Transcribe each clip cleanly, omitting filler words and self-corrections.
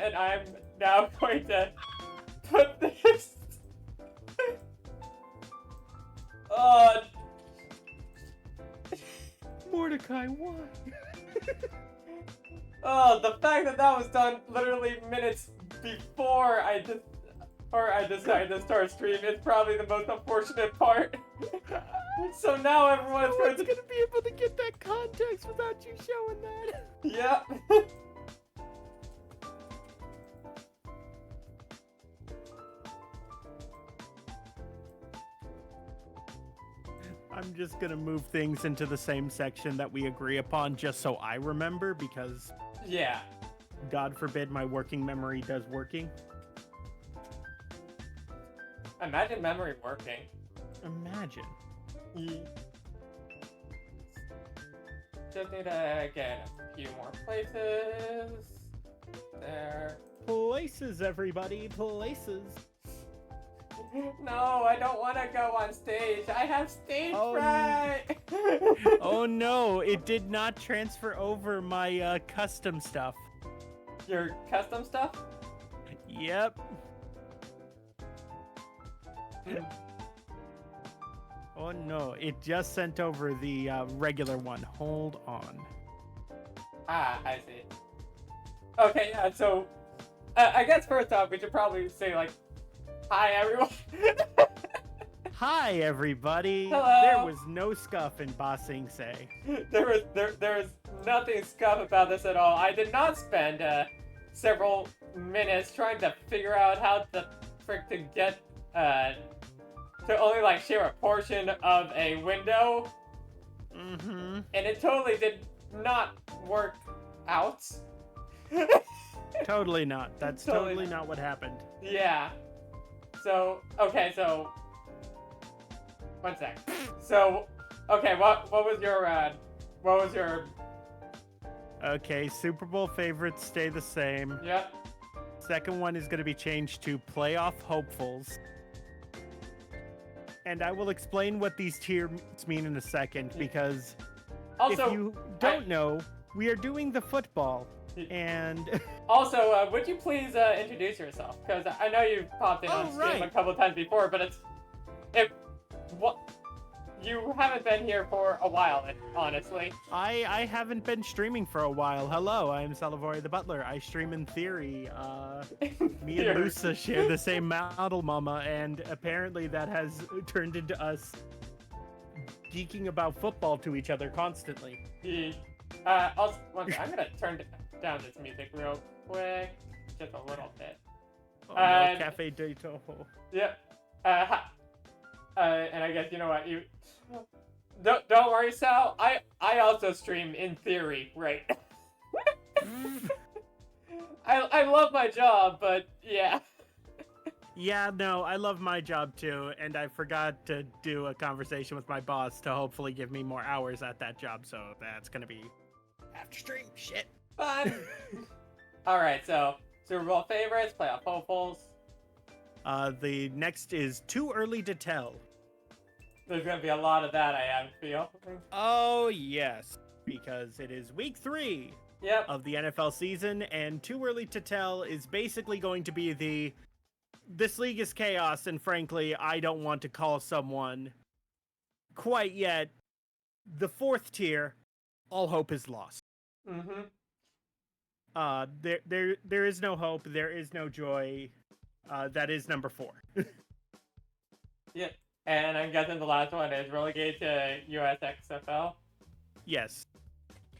and I'm now going to put this. Oh, Mordecai, why? oh, the fact that that was done literally minutes before I decided to start stream is probably the most unfortunate part. So now everyone's No going one's to. gonna be able to get that context without you showing that. Yep. I'm just gonna move things into the same section that we agree upon just so I remember, because Yeah. God forbid my working memory does working. Imagine memory working. Imagine. Just need to get a few more places. There. Places, everybody, places. No, I don't want to go on stage. I have stage fright. Oh no, it did not transfer over my custom stuff. Your custom stuff? Yep. Oh no, it just sent over the regular one. Hold on. Ah, I see. Okay, yeah, so I guess first off, we should probably say, like, hi, everyone. Hi, everybody. Hello. There was no scuff in Ba Sing Se. there was nothing scuff about this at all. I did not spend several minutes trying to figure out how the frick to get to only like share a portion of a window. Mm-hmm. And it totally did not work out. Totally not. That's totally not what happened. Yeah. So, okay, so one sec. So, okay, what was your Okay, Super Bowl favorites stay the same. Yep. Second one is going to be changed to playoff hopefuls. And I will explain what these tiers mean in a second, because Also, if you don't know, we are doing the football. And also, would you please introduce yourself? Because I know you've popped in on stream a couple of times before, but you haven't been here for a while, honestly. I haven't been streaming for a while. Hello, I'm Salavore the Butler. I stream in theory. Me and Lusa share the same model mama, and apparently that has turned into us geeking about football to each other constantly. Also, I'm gonna turn down this music real quick, just a little bit. Oh, no, Cafe de Toho. Yep. And I guess you know what, you don't worry, Sal. I also stream in theory, right? I love my job, but yeah. Yeah, no, I love my job too, and I forgot to do a conversation with my boss to hopefully give me more hours at that job, so that's gonna be after stream. Shit. Fun. All right, so Super Bowl favorites, playoff hopefuls. The next is too early to tell. There's gonna be a lot of that, I feel. Oh yes, because it is week 3 of the NFL season, and too early to tell is basically going to be this league is chaos, and frankly, I don't want to call someone quite yet. The 4th tier, all hope is lost. Mm-hmm. There is no hope. There is no joy. That is number 4. Yeah, and I'm guessing the last one is relegated to USXFL. Yes.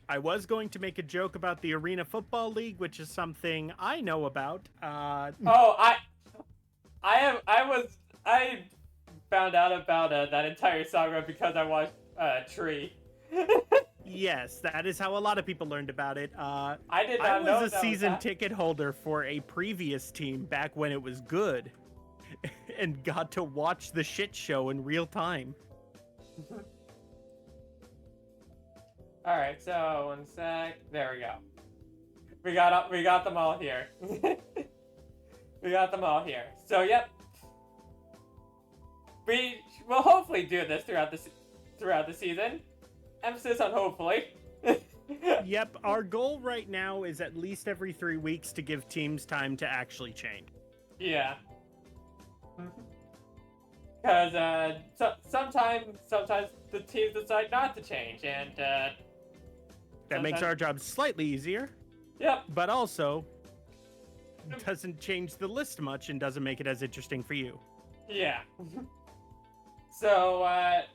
I was going to make a joke about the Arena Football League, which is something I know about. I found out about that entire saga because I watched Tree. Yes, that is how a lot of people learned about it. I did not know I was a season ticket holder for a previous team back when it was good, and got to watch the shit show in real time. All right, so one sec. There we go. We got them all here. We got them all here. So yep, we will hopefully do this throughout the season. Emphasis on hopefully. Yep, our goal right now is at least every 3 weeks to give teams time to actually change. Yeah. Because sometimes the teams decide not to change, and that makes our job slightly easier. Yep. But also doesn't change the list much and doesn't make it as interesting for you. Yeah. So,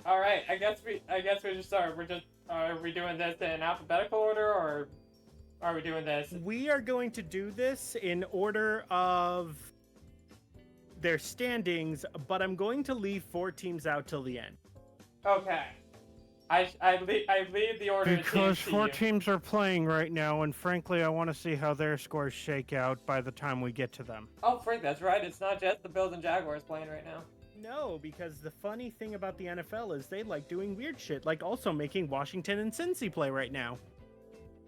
all right. I guess we just start. Are we doing this in alphabetical order, or are we doing this? We are going to do this in order of their standings, but I'm going to leave 4 teams out till the end. Okay. I leave the order because 4 teams are playing right now, and frankly, I want to see how their scores shake out by the time we get to them. Oh, Frank, that's right. It's not just the Bills and Jaguars playing right now. No, because the funny thing about the NFL is they like doing weird shit, like also making Washington and Cincy play right now.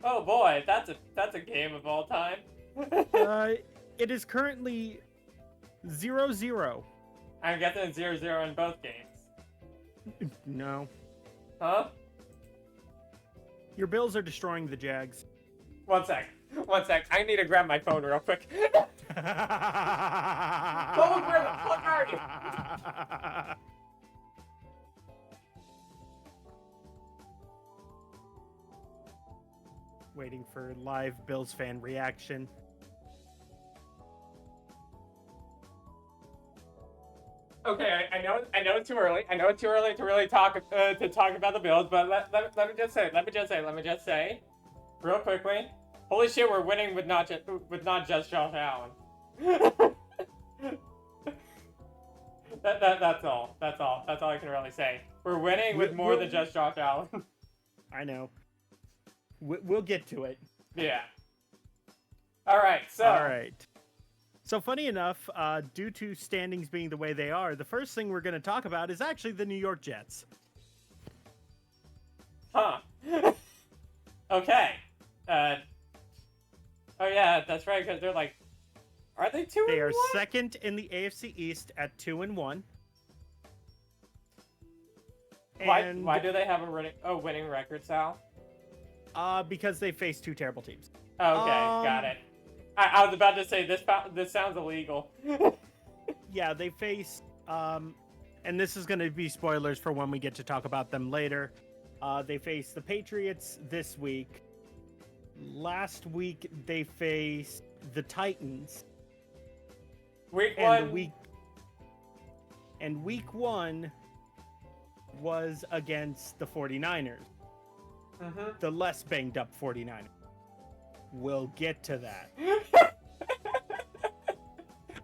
Oh boy, that's a game of all time. It is currently 0-0. I'm guessing it's 0-0 in both games. No. Huh? Your Bills are destroying the Jags. One sec. I need to grab my phone real quick. Where the fuck are you? Waiting for live Bills fan reaction. Okay, I know it's too early. I know it's too early to really talk about the Bills, but let me just say, real quickly. Holy shit, we're winning with not just Josh Allen. That's all I can really say. We're winning with more than just Josh Allen. I know. We'll get to it. Yeah. All right. So funny enough, due to standings being the way they are, the first thing we're going to talk about is actually the New York Jets. Huh. Okay. Oh yeah, that's right. Because they're like, are they 2-1? They are second in the AFC East at 2-1. Why do they have a winning record, Sal? Because they face 2 terrible teams. Okay, got it. I was about to say this sounds illegal. Yeah, they face and this is going to be spoilers for when we get to talk about them later. They face the Patriots this week. Last week they faced the Titans. Week 1 was against the 49ers. Mm-hmm. The less banged up 49ers. We'll get to that.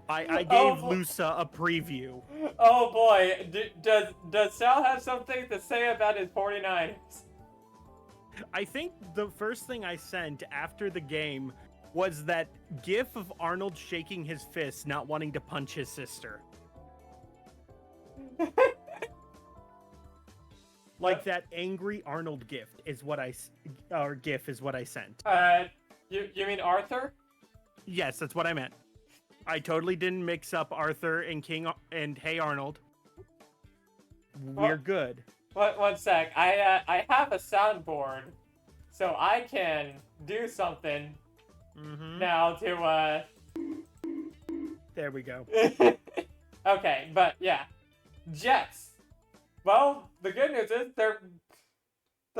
I gave Lusa a preview. Oh boy, does Sal have something to say about his 49ers? I think the first thing I sent after the game was that gif of Arnold shaking his fist, not wanting to punch his sister. Like that angry Arnold gift is what gif is what I sent. You mean Arthur? Yes, that's what I meant. I totally didn't mix up Arthur and King and Hey Arnold. We're good. One sec. I have a soundboard, so I can do something now to There we go. Okay, but yeah, Jets. Well, the good news is their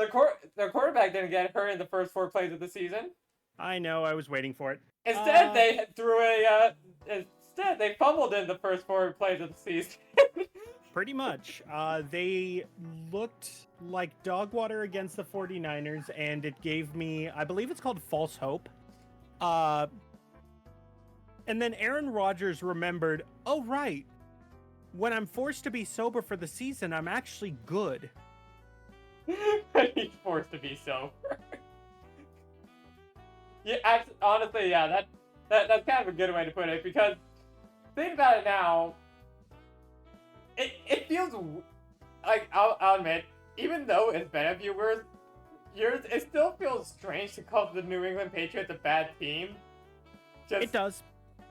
quarterback didn't get hurt in the first 4 plays of the season. I know. I was waiting for it. Instead, they fumbled in the first 4 plays of the season. Pretty much. They looked like dog water against the 49ers, and it gave me, I believe it's called false hope. And then Aaron Rodgers remembered, oh, right. When I'm forced to be sober for the season, I'm actually good. He's forced to be sober. Yeah, honestly, yeah, that's kind of a good way to put it, because think about it now, it feels like, I'll admit, even though it's been a few years, it still feels strange to call the New England Patriots a bad team. It does,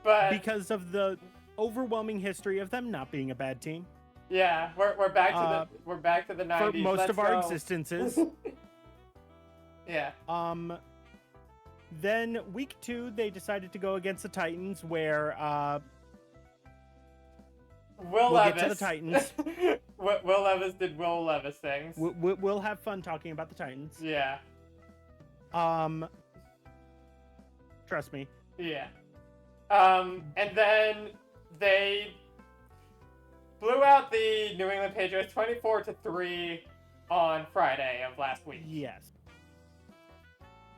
but because of the overwhelming history of them not being a bad team. Yeah, we're back to the 90s. For most of our existences. Yeah. Then week 2, they decided to go against the Titans, where we'll get to the Titans. Will Levis did Will Levis things. We'll have fun talking about the Titans. Yeah. Trust me. Yeah. And then they blew out the New England Patriots 24-3 on Friday of last week. Yes.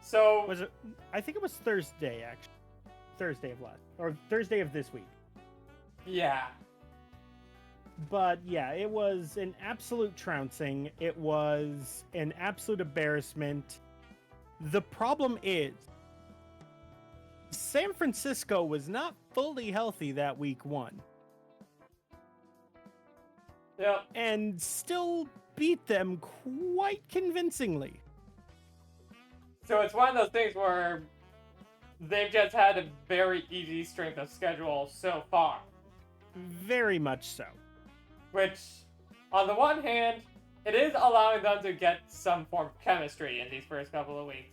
So was it? I think it was Thursday, actually. Thursday of this week. Yeah. But yeah, it was an absolute trouncing. It was an absolute embarrassment. The problem is, San Francisco was not fully healthy that week 1. Yep. And still beat them quite convincingly. So it's one of those things where they've just had a very easy strength of schedule so far. Very much so. Which, on the one hand, it is allowing them to get some form of chemistry in these first couple of weeks.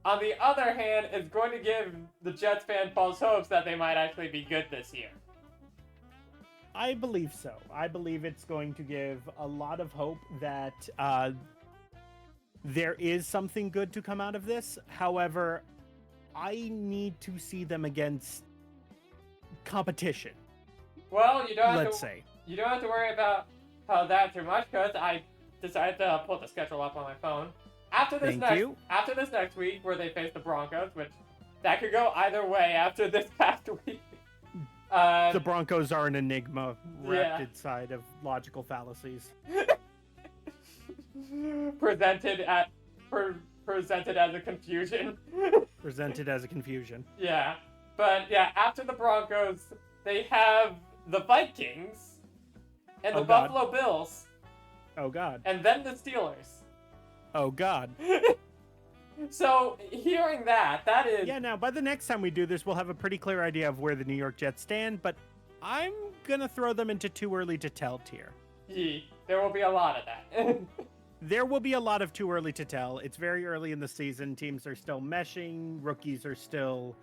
On the other hand, it's going to give the Jets fan false hopes that they might actually be good this year. I believe so. I believe it's going to give a lot of hope that there is something good to come out of this. However, I need to see them against competition. Well, you don't You don't have to worry about how that too much, because I decided to pull the schedule up on my phone. After this next week, where they face the Broncos, which that could go either way after this past week. The Broncos are an enigma wrapped inside of logical fallacies. Presented as a confusion. Presented as a confusion. Yeah. But yeah, after the Broncos, they have the Vikings and the Buffalo Bills. Oh God. And then the Steelers. Oh God. So, hearing that is... Yeah, now, by the next time we do this, we'll have a pretty clear idea of where the New York Jets stand, but I'm gonna throw them into too early to tell tier. There will be a lot of that. There will be a lot of too early to tell. It's very early in the season. Teams are still meshing. Rookies are still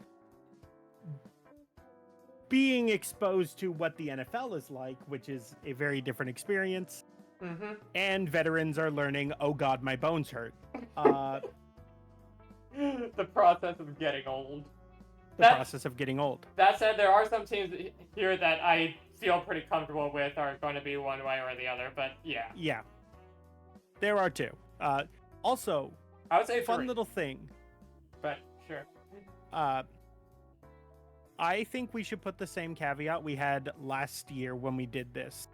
being exposed to what the NFL is like, which is a very different experience. Mm-hmm. And veterans are learning, oh God, my bones hurt. The process of getting old. Process of getting old. That said, there are some teams here that I feel pretty comfortable with are going to be one way or the other, but yeah. Yeah. There are two. Also, I would say fun 3. little thing. But sure. I think we should put the same caveat we had last year when we did this,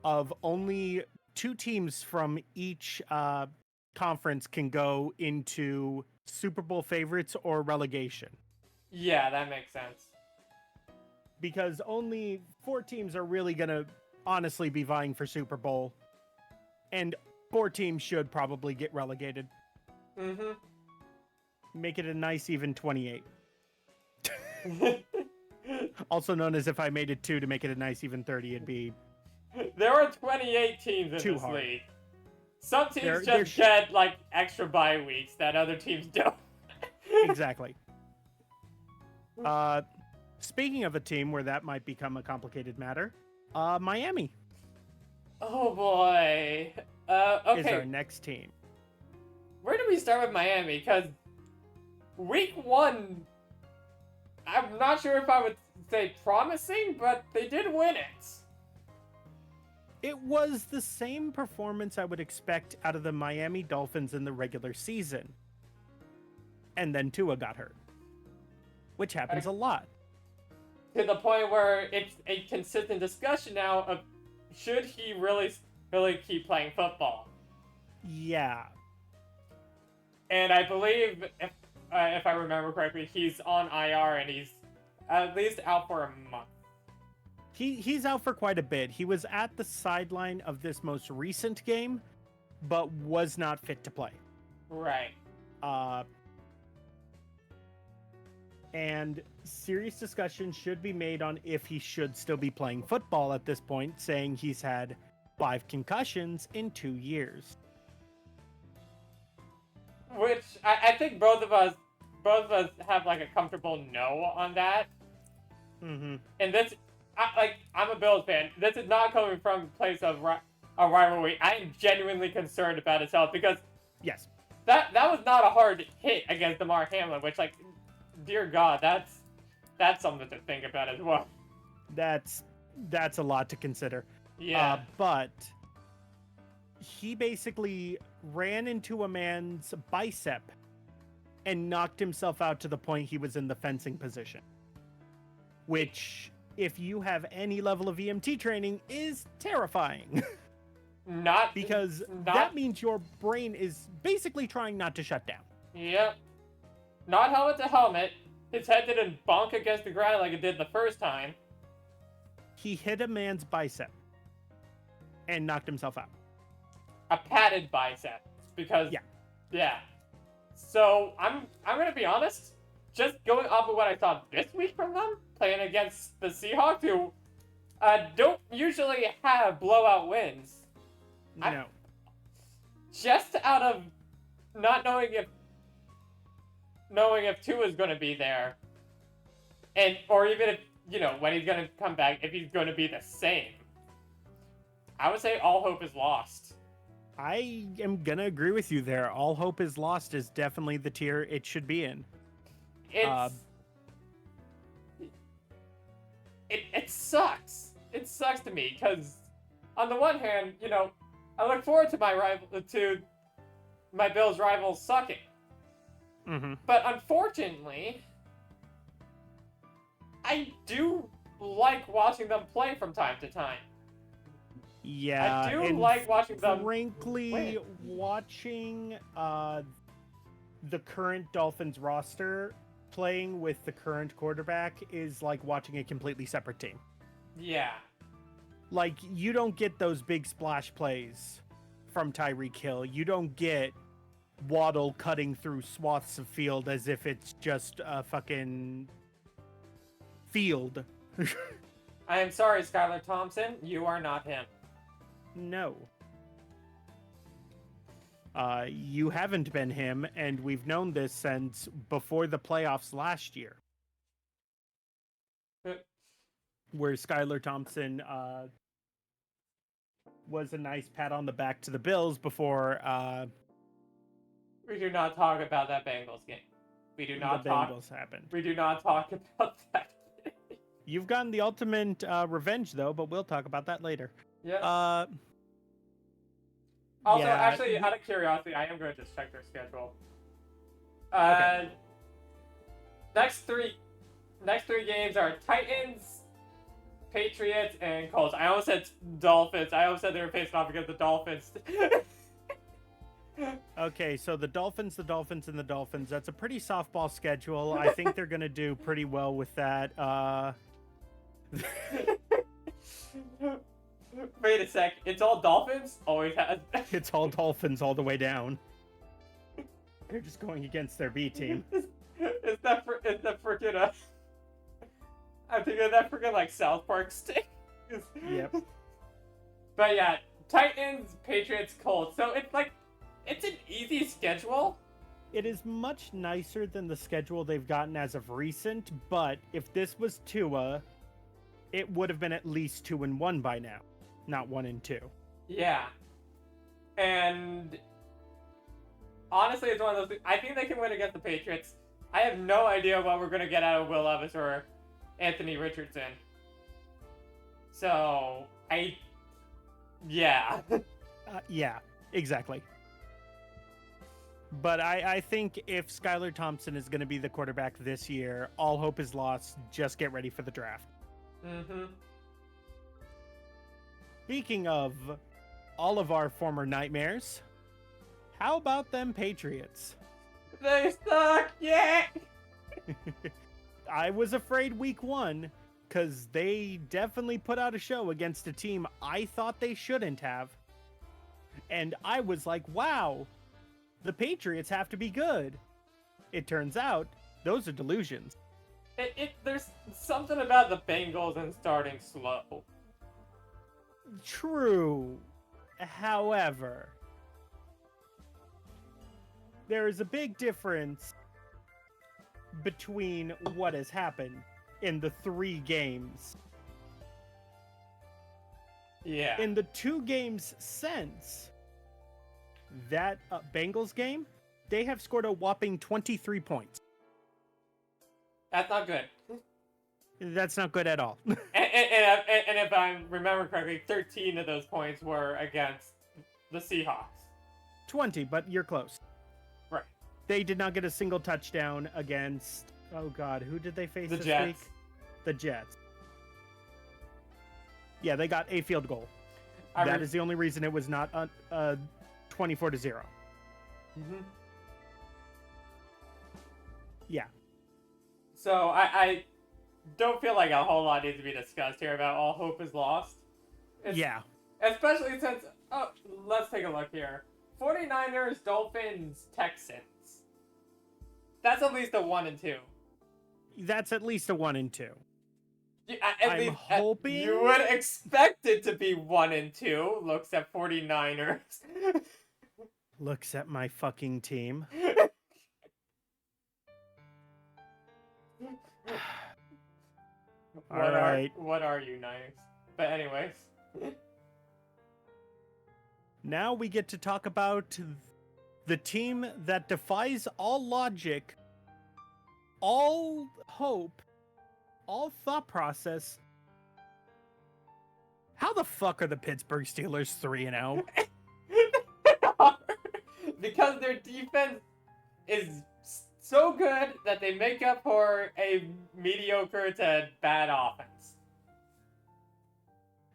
of only 2 teams from each conference can go into Super Bowl favorites or relegation. Yeah, that makes sense. Because only 4 teams are really going to honestly be vying for Super Bowl. And 4 teams should probably get relegated. Mm-hmm. Make it a nice even 28. Also known as if I made it 2 to make it a nice even 30, it'd be... There are 28 teams in this league. Some teams just get, like, extra bye weeks that other teams don't. Exactly. Speaking of a team where that might become a complicated matter, Miami. Oh boy. Okay. Is our next team. Where do we start with Miami? Because week 1, I'm not sure if I would say promising, but they did win it. It was the same performance I would expect out of the Miami Dolphins in the regular season. And then Tua got hurt. Which happens a lot. To the point where it's a consistent discussion now of should he really keep playing football? Yeah. And I believe, if I remember correctly, he's on IR and he's at least out for a month. He's out for quite a bit. He was at the sideline of this most recent game, but was not fit to play. Right. And serious discussion should be made on if he should still be playing football at this point, saying he's had 5 concussions in 2 years. Which I think both of us have like a comfortable no on that. Mm-hmm. And this, I'm a Bills fan. This is not coming from a place of a rivalry. I am genuinely concerned about his health because yes, that was not a hard hit against Damar Hamlin, which, like, dear God, that's something to think about as well. That's a lot to consider. Yeah. But he basically ran into a man's bicep and knocked himself out to the point he was in the fencing position. Which, if you have any level of EMT training, is terrifying. Because that means your brain is basically trying not to shut down. Yep. Not helmet to helmet. His head didn't bonk against the ground like it did the first time. He hit a man's bicep and knocked himself out. A padded bicep. Because yeah. So I'm gonna be honest, just going off of what I saw this week from them, playing against the Seahawks, who don't usually have blowout wins. No. Just out of not knowing if Tua's gonna be there, or even if, when he's gonna come back, if he's gonna be the same, I would say all hope is lost. I am gonna agree with you there. All hope is lost is definitely the tier it should be in. It sucks. It sucks to me because, on the one hand, I look forward to my Bills rivals sucking. Mm-hmm. But unfortunately, I do like watching them play from time to time. Yeah, I do like watching them. Frankly, watching the current Dolphins roster playing with the current quarterback is like watching a completely separate team. Yeah. Like, you don't get those big splash plays from Tyreek Hill. You don't get Waddle cutting through swaths of field as if it's just a fucking field. I am sorry, Skylar Thompson. You are not him. No. You haven't been him, and we've known this since before the playoffs last year. Where Skylar Thompson was a nice pat on the back to the Bills before... We do not talk about that Bengals game. Bengals happened. We do not talk about that. You've gotten the ultimate revenge, though, but we'll talk about that later. Yeah. Also, actually, out of curiosity, I am going to just check their schedule. Okay. Next three games are Titans, Patriots, and Colts. I almost said Dolphins. I almost said they were facing off against the Dolphins. Okay, so the Dolphins, and the Dolphins. That's a pretty softball schedule. I think they're going to do pretty well with that. Wait a sec. It's all Dolphins? Always has. It's all Dolphins all the way down. They're just going against their B team. Is that freaking I'm thinking of that freaking like South Park stick. Yep. But yeah, Titans, Patriots, Colts. So it's an easy schedule. It is much nicer than the schedule they've gotten as of recent, but if this was Tua, it would have been at least 2-1 by now, not 1-2. Yeah. And honestly, it's one of those things. I think they can win against the Patriots. I have no idea what we're going to get out of Will Levis or Anthony Richardson. So, yeah. Yeah, exactly. But I think if Skylar Thompson is going to be the quarterback this year, all hope is lost. Just get ready for the draft. Mm-hmm. Speaking of all of our former nightmares, how about them Patriots? They suck, yeah! I was afraid week 1, because they definitely put out a show against a team I thought they shouldn't have. And I was like, wow, the Patriots have to be good. It turns out, those are delusions. There's something about the Bengals and starting slow. True. However, there is a big difference between what has happened in the 3 games. Yeah. In the 2 games since that Bengals game, they have scored a whopping 23 points. That's not good. That's not good at all. and if I remember correctly, 13 of those points were against the Seahawks. 20, but you're close. Right. They did not get a single touchdown against, oh god, who did they face this Jets. week? The Jets. Yeah, they got a field goal. That is the only reason it was not 24-0. Mm-hmm. Yeah. So I don't feel like a whole lot needs to be discussed here about all hope is lost. Yeah. Especially since, let's take a look here. 49ers, Dolphins, Texans. That's at least a 1 and 2. That's at least a 1 and 2. I'm hoping you would expect it to be 1 and 2. Looks at 49ers. Looks at my fucking team. What are you, Niners? But anyways. Now we get to talk about the team that defies all logic, all hope, all thought process. How the fuck are the Pittsburgh Steelers 3-0? Because their defense is so good that they make up for a mediocre to bad offense.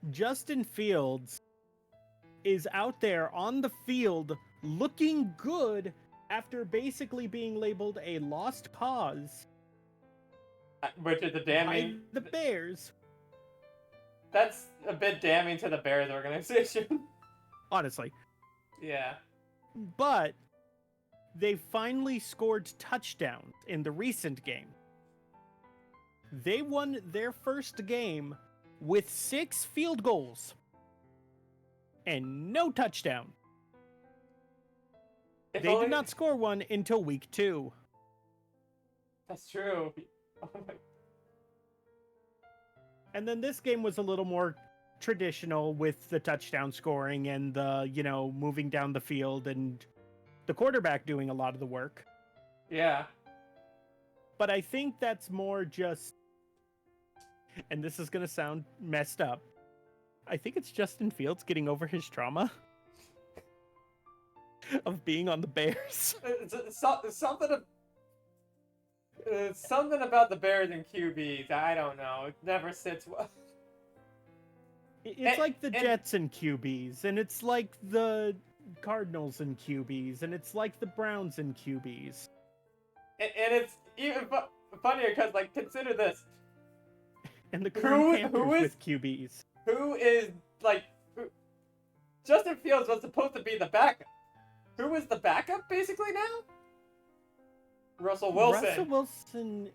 Justin Fields is out there on the field looking good after basically being labeled a lost cause. Which is a damning... by the Bears. That's a bit damning to the Bears organization. Honestly. Yeah. But they finally scored touchdowns in the recent game. They won their first game with 6 field goals and no touchdown. They did not score one until week 2. That's true. Oh my. And then this game was a little more traditional with the touchdown scoring and the, moving down the field and the quarterback doing a lot of the work. Yeah. But I think that's more just, and this is going to sound messed up, I think it's Justin Fields getting over his trauma of being on the Bears. Something about the Bears and QBs, I don't know. It never sits well. It's like the Jets and QBs, and it's like the Cardinals and QBs, and it's like the Browns and QBs. And it's even funnier because, consider this. And the current Panthers with QBs. Justin Fields was supposed to be the backup. Who is the backup, basically, now? Russell Wilson. Russell Wilson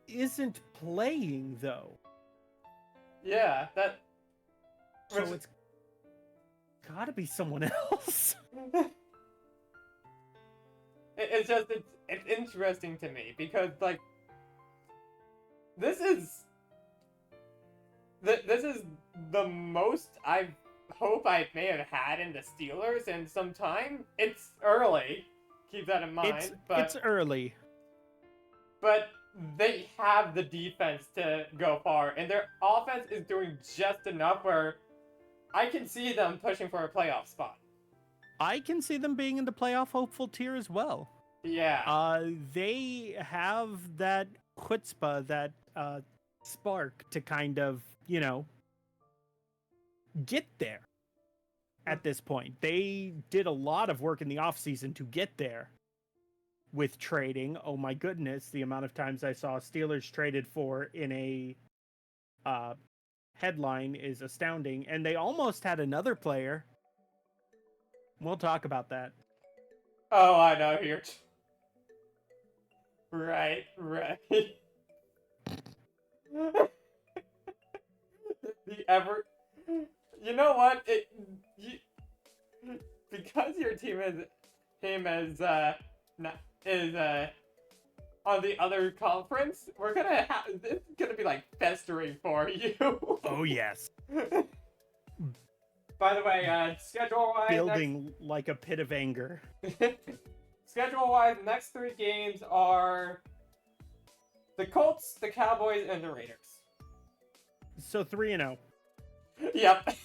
isn't playing, though. Yeah, So it's gotta be someone else. It's interesting to me because, this is the most I hope I may have had in the Steelers in some time. It's early. Keep that in mind. It's early. But they have the defense to go far, and their offense is doing just enough where I can see them pushing for a playoff spot. I can see them being in the playoff hopeful tier as well. Yeah. They have that chutzpah, that spark to kind of, get there at this point. They did a lot of work in the offseason to get there with trading. Oh my goodness, the amount of times I saw Steelers traded for in a headline is astounding. And they almost had another player. We'll talk about that. Oh, I know here. Right. You know what? Because your team has is on the other conference, we're gonna have it's gonna be like festering for you. Oh yes. By the way, schedule-wise, building like a pit of anger. Schedule-wise, the next 3 games are the Colts, the Cowboys, and the Raiders. So 3-0. Yep.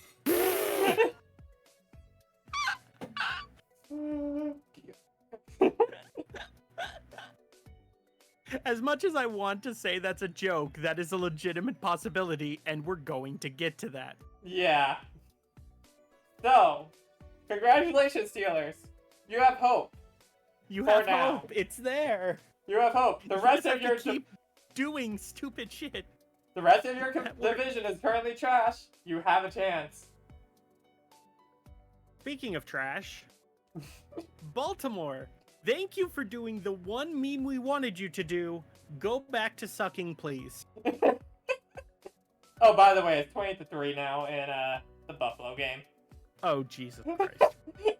As much as I want to say that's a joke, that is a legitimate possibility, and we're going to get to that. Yeah. So, congratulations, Steelers. You have hope. You have hope. It's there. You have hope. The rest of your keep doing stupid shit. The rest of your division is currently trash. You have a chance. Speaking of trash, Baltimore, thank you for doing the one meme we wanted you to do. Go back to sucking, please. Oh, by the way, it's 20-3 now in the Buffalo game. Oh, Jesus Christ.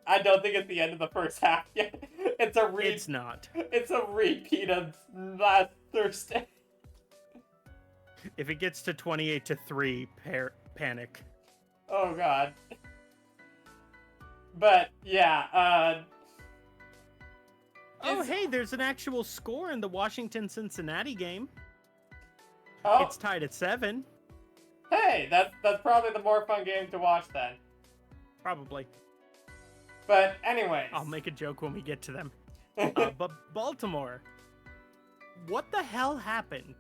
I don't think it's the end of the first half yet. It's not. It's a repeat of last Thursday. If it gets to 28-3, panic. Oh, God. But, yeah, Oh, hey, there's an actual score in the Washington-Cincinnati game. Oh. It's tied at 7. Hey, that's probably the more fun game to watch then. Probably. But anyways. I'll make a joke when we get to them. But Baltimore, what the hell happened?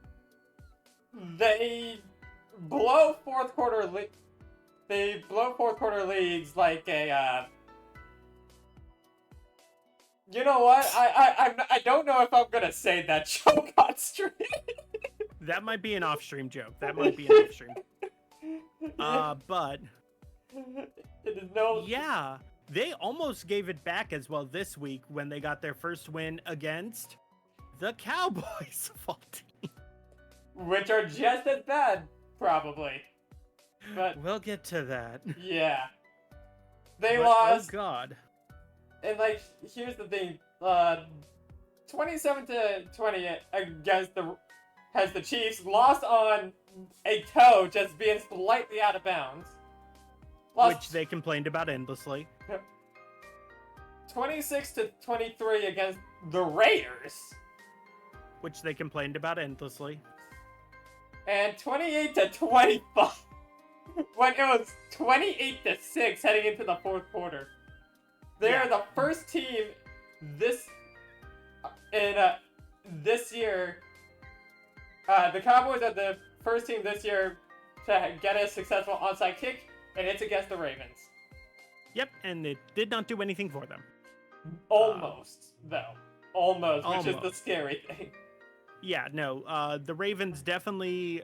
They blow fourth quarter leads like a You know what? I don't know if I'm gonna say that joke on stream. That might be an off-stream joke. But it is no. Yeah, they almost gave it back as well this week when they got their first win against the Cowboys football team, which are just as bad, probably. But we'll get to that. Yeah, they lost. Oh God. And like, here's the thing: 27-20 against the Chiefs, lost on a toe just being slightly out of bounds. Which they complained about endlessly. 26-23 against the Raiders. Which they complained about endlessly. And 28-25 when it was 28-6 heading into the fourth quarter. They're the first team this year. The Cowboys are the first team this year to get a successful onside kick, and it's against the Ravens. Yep, and it did not do anything for them. Almost, which is the scary thing. Yeah, no, the Ravens definitely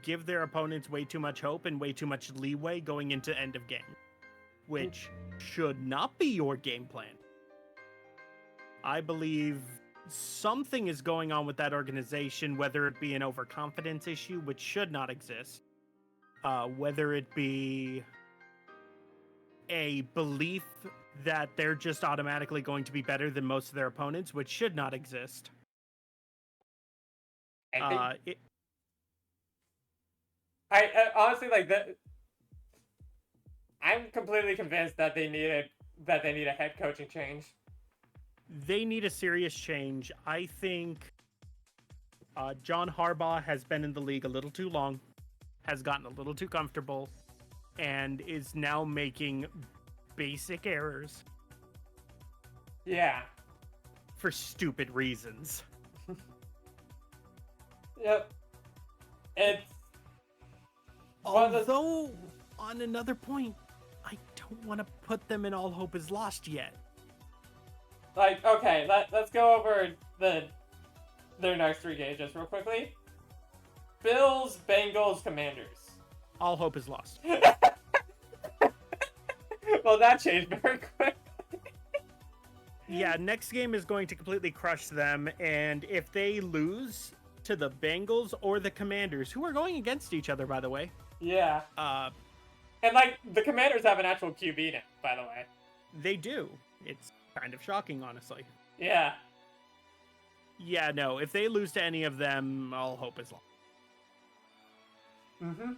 give their opponents way too much hope and way too much leeway going into end of game, which should not be your game plan. I believe something is going on with that organization, whether it be an overconfidence issue, which should not exist, whether it be a belief that they're just automatically going to be better than most of their opponents, which should not exist. I honestly like that. I'm completely convinced that they need a head coaching change. They need a serious change. I think John Harbaugh has been in the league a little too long, has gotten a little too comfortable, and is now making basic errors. Yeah. For stupid reasons. Yep. It's... Although, on another point, I don't want to put them in all hope is lost yet. Like, okay, let's go over their next 3 games just real quickly. Bills, Bengals, Commanders. All hope is lost. Well, that changed very quick. Yeah, next game is going to completely crush them, and if they lose to the Bengals or the Commanders, who are going against each other, by the way. Yeah. And, like, the Commanders have an actual QB now, by the way. They do. It's kind of shocking, honestly. Yeah. Yeah, no. If they lose to any of them, all hope is lost. Mm-hmm.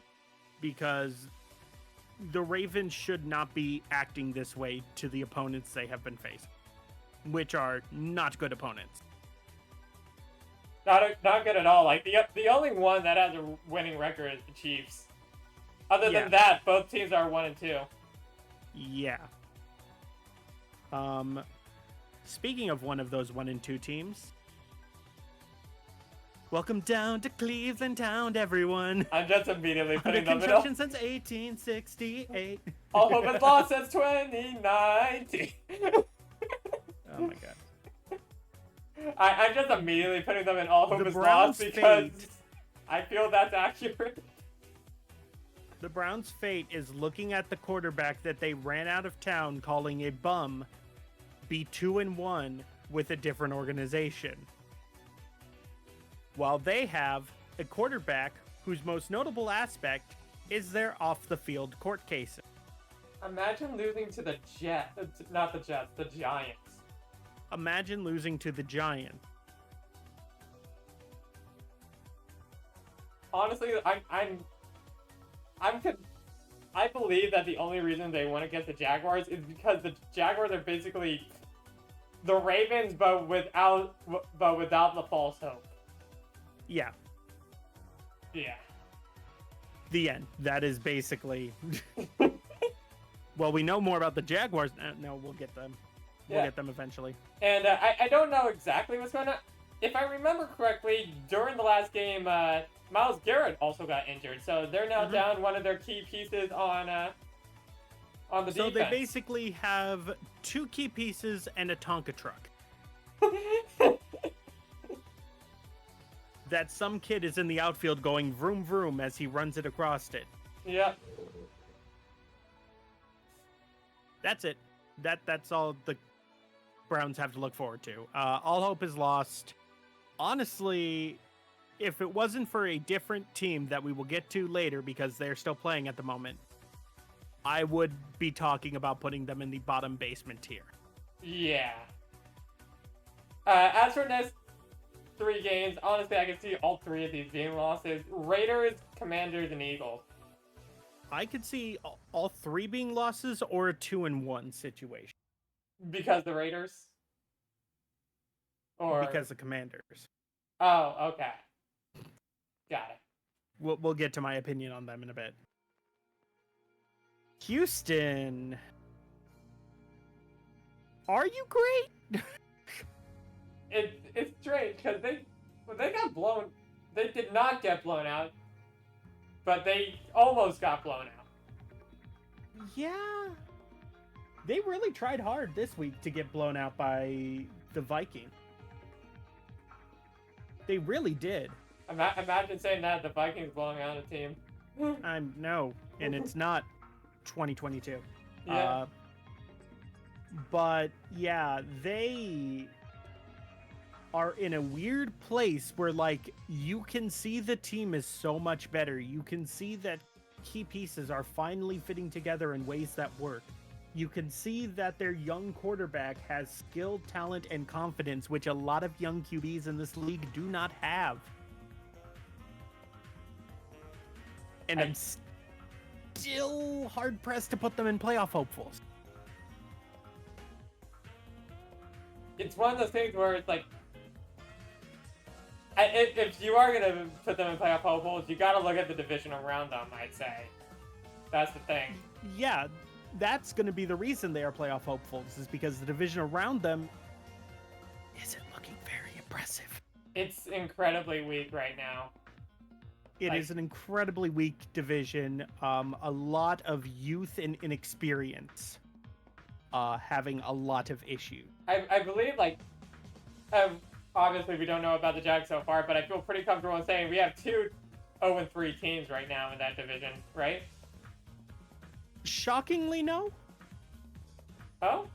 Because the Ravens should not be acting this way to the opponents they have been facing, which are not good opponents. Not good at all. Like the only one that has a winning record is the Chiefs. Other than that, both teams are 1-2. Yeah. Speaking of one of those 1-2 teams, welcome down to Cleveland Town, everyone. I'm just immediately putting them in. Construction since 1868. All hope is lost since 2019. Oh my god. I'm just immediately putting them in all hope is lost because I feel that's accurate. The Browns' fate is looking at the quarterback that they ran out of town calling a bum be 2-1 with a different organization. While they have a quarterback whose most notable aspect is their off-the-field court cases. Imagine losing to the not the Jets, the Giants. Imagine losing to the Giants. Honestly, I believe that the only reason they won against the Jaguars is because the Jaguars are basically the Ravens, but without the false hope. Yeah. Yeah. The end. That is basically. Well, we know more about the Jaguars. No, we'll get them. We'll get them eventually. And I don't know exactly what's going on. If I remember correctly, during the last game, Myles Garrett also got injured, so they're now down one of their key pieces on the defense. So they basically have 2 key pieces and a Tonka truck. That some kid is in the outfield going vroom vroom as he runs it across it. Yep. That's it. That's all the Browns have to look forward to. All hope is lost. Honestly, if it wasn't for a different team that we will get to later because they're still playing at the moment, I would be talking about putting them in the bottom basement tier. Yeah. As for next 3 games, honestly, I can see all 3 of these being losses. Raiders, Commanders, and Eagles. I could see all 3 being losses or a 2-1 situation. Because the Raiders? Or because the Commanders. Oh, okay. Got it. We'll get to my opinion on them in a bit. Houston. Are you great? It's strange because they got blown. They did not get blown out, but they almost got blown out. Yeah. They really tried hard this week to get blown out by the Vikings. They really did. Imagine saying that the Vikings blowing out a team. No, and it's not 2022. Yeah. But yeah, they are in a weird place where, like, you can see the team is so much better. You can see that key pieces are finally fitting together in ways that work. You can see that their young quarterback has skill, talent, and confidence, which a lot of young QBs in this league do not have. And I'm still hard-pressed to put them in playoff hopefuls. It's one of those things where it's like, if you are going to put them in playoff hopefuls, you got to look at the division around them, I'd say. That's the thing. Yeah, that's going to be the reason they are playoff hopefuls, is because the division around them isn't looking very impressive. It's incredibly weak right now. It is an incredibly weak division. A lot of youth and inexperience having a lot of issues. I believe, like, obviously we don't know about the Jags so far, but I feel pretty comfortable in saying we have 2 0-3 teams right now in that division, right? Shockingly, no. Oh?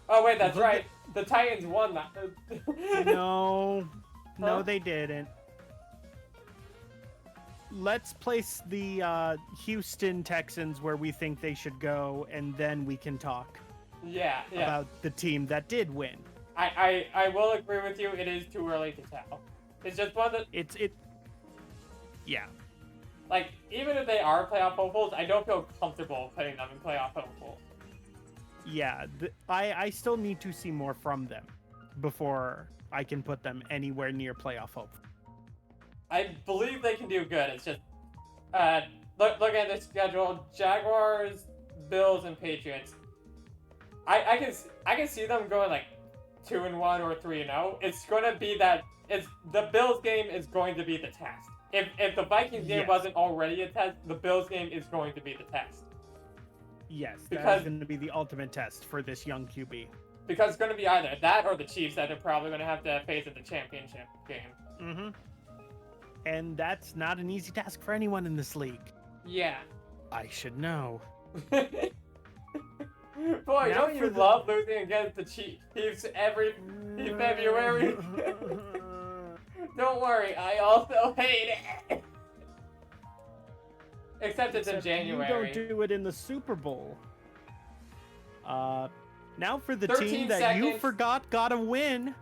Oh, wait, that's right. The Titans won that. No, they didn't. Let's place the Houston Texans where we think they should go, and then we can talk yeah. about the team that did win. I will agree with you. It is too early to tell. It's just one of the. Yeah. Like, even if they are playoff hopefuls, I don't feel comfortable putting them in playoff hopefuls. Yeah, I still need to see more from them before I can put them anywhere near playoff hope. I believe they can do good. It's just, look at the schedule: Jaguars, Bills, and Patriots. I can see them going like 2-1 or 3-0. It's gonna be that. It's the Bills game is going to be the test. If the Vikings game wasn't already a test, the Bills game is going to be the test. Yes, that's going to be the ultimate test for this young QB. Because it's going to be either that or the Chiefs that they're probably going to have to face at the championship game. Mm-hmm. And that's not an easy task for anyone in this league. Yeah. I should know. Boy, don't you love losing against the Chiefs every February? Don't worry, I also hate it. Except it's in January. You don't do it in the Super Bowl. Now for the team that you forgot got to win.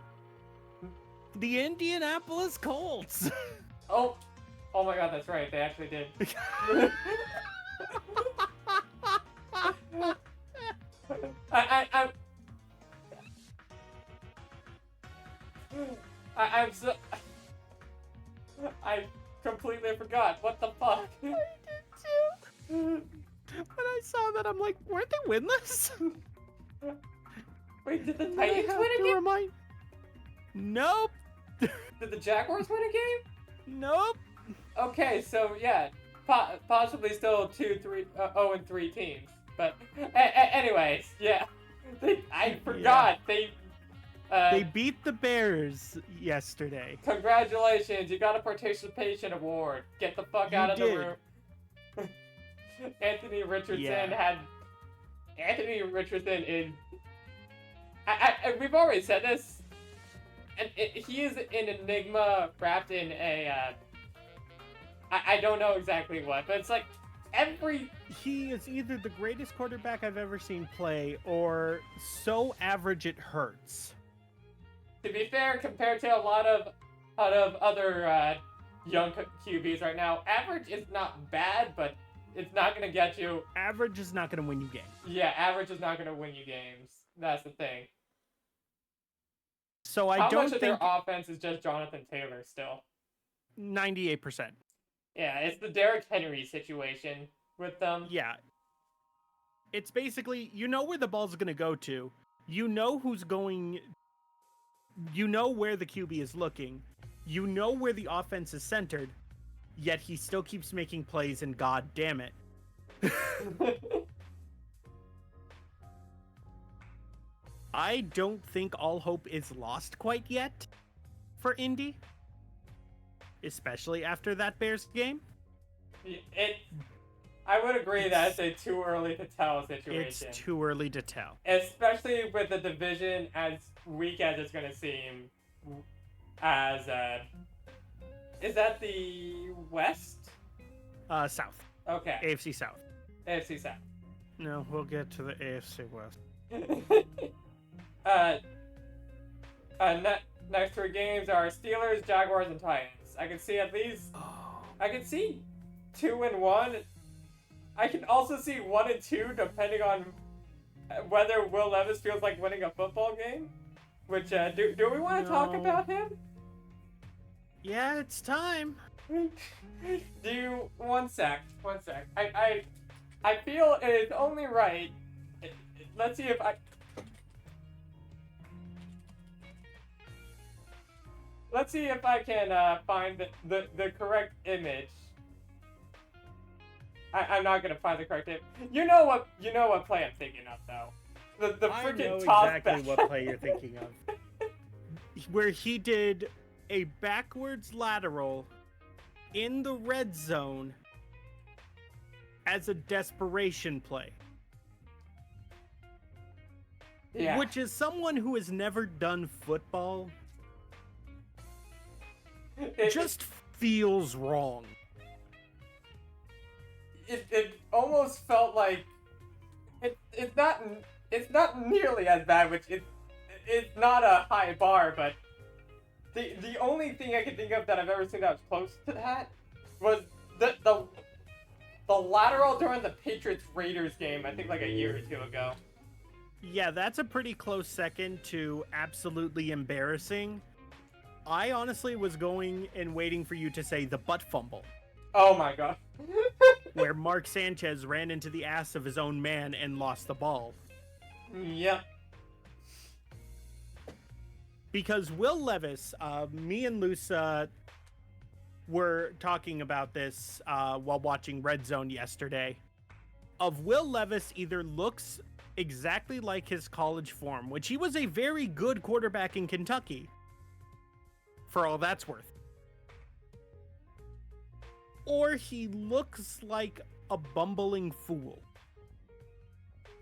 The Indianapolis Colts. Oh my God, that's right. They actually did. I completely forgot. What the fuck? I did too. When I saw that, I'm like, weren't they winless? Wait, did the Titans win a game? Nope. Did the Jaguars win a game? Nope. Okay, so yeah, possibly still 0-3 teams. But anyways, yeah. I forgot. Yeah. They beat the Bears yesterday. Congratulations, you got a participation award. Get the fuck out of the room. Anthony Richardson Anthony Richardson is... we've already said this. And he is an enigma wrapped in a... I don't know exactly what, but it's like He is either the greatest quarterback I've ever seen play, or so average it hurts. To be fair, compared to a lot of other young QBs right now, average is not bad, but it's not going to get you... Average is not going to win you games. Yeah, average is not going to win you games. That's the thing. So I don't think... How much of their offense is just Jonathan Taylor still? 98%. Yeah, it's the Derrick Henry situation with them. Yeah. It's basically, you know where the ball's going to go to. You know who's going... You know where the QB is looking. You know where the offense is centered. Yet he still keeps making plays, and god damn it. I don't think all hope is lost quite yet for Indy. Especially after that Bears game. I would agree that it's a too early to tell situation. It's too early to tell. Especially with the division as weak as it's going to seem. As, is that the West? South. Okay. AFC South. AFC South. No, we'll get to the AFC West. Next three games are Steelers, Jaguars, and Titans. I can see at least... I can see 2-1. I can also see 1-2, depending on whether Will Levis feels like winning a football game. Which, do we want to talk about him? Yeah, it's time. One sec. I feel it is only right. Let's see if I... Let's see if I can find the correct image. I'm not gonna find the correct image. You know what play I'm thinking of, though. The freaking toss back. I know exactly what play you're thinking of. Where he did a backwards lateral in the red zone as a desperation play. Yeah. Which is someone who has never done football. It just feels wrong. It almost felt like it's not nearly as bad, which it's not a high bar, but the only thing I can think of that I've ever seen that was close to that was the lateral during the Patriots-Raiders game, I think like a year or two ago. Yeah, that's a pretty close second to absolutely embarrassing. I honestly was going and waiting for you to say the butt fumble. Oh my god. Where Mark Sanchez ran into the ass of his own man and lost the ball. Yep. Because Will Levis, me and Lusa were talking about this while watching Red Zone yesterday. Will Levis either looks exactly like his college form, which he was a very good quarterback in Kentucky, for all that's worth, or he looks like a bumbling fool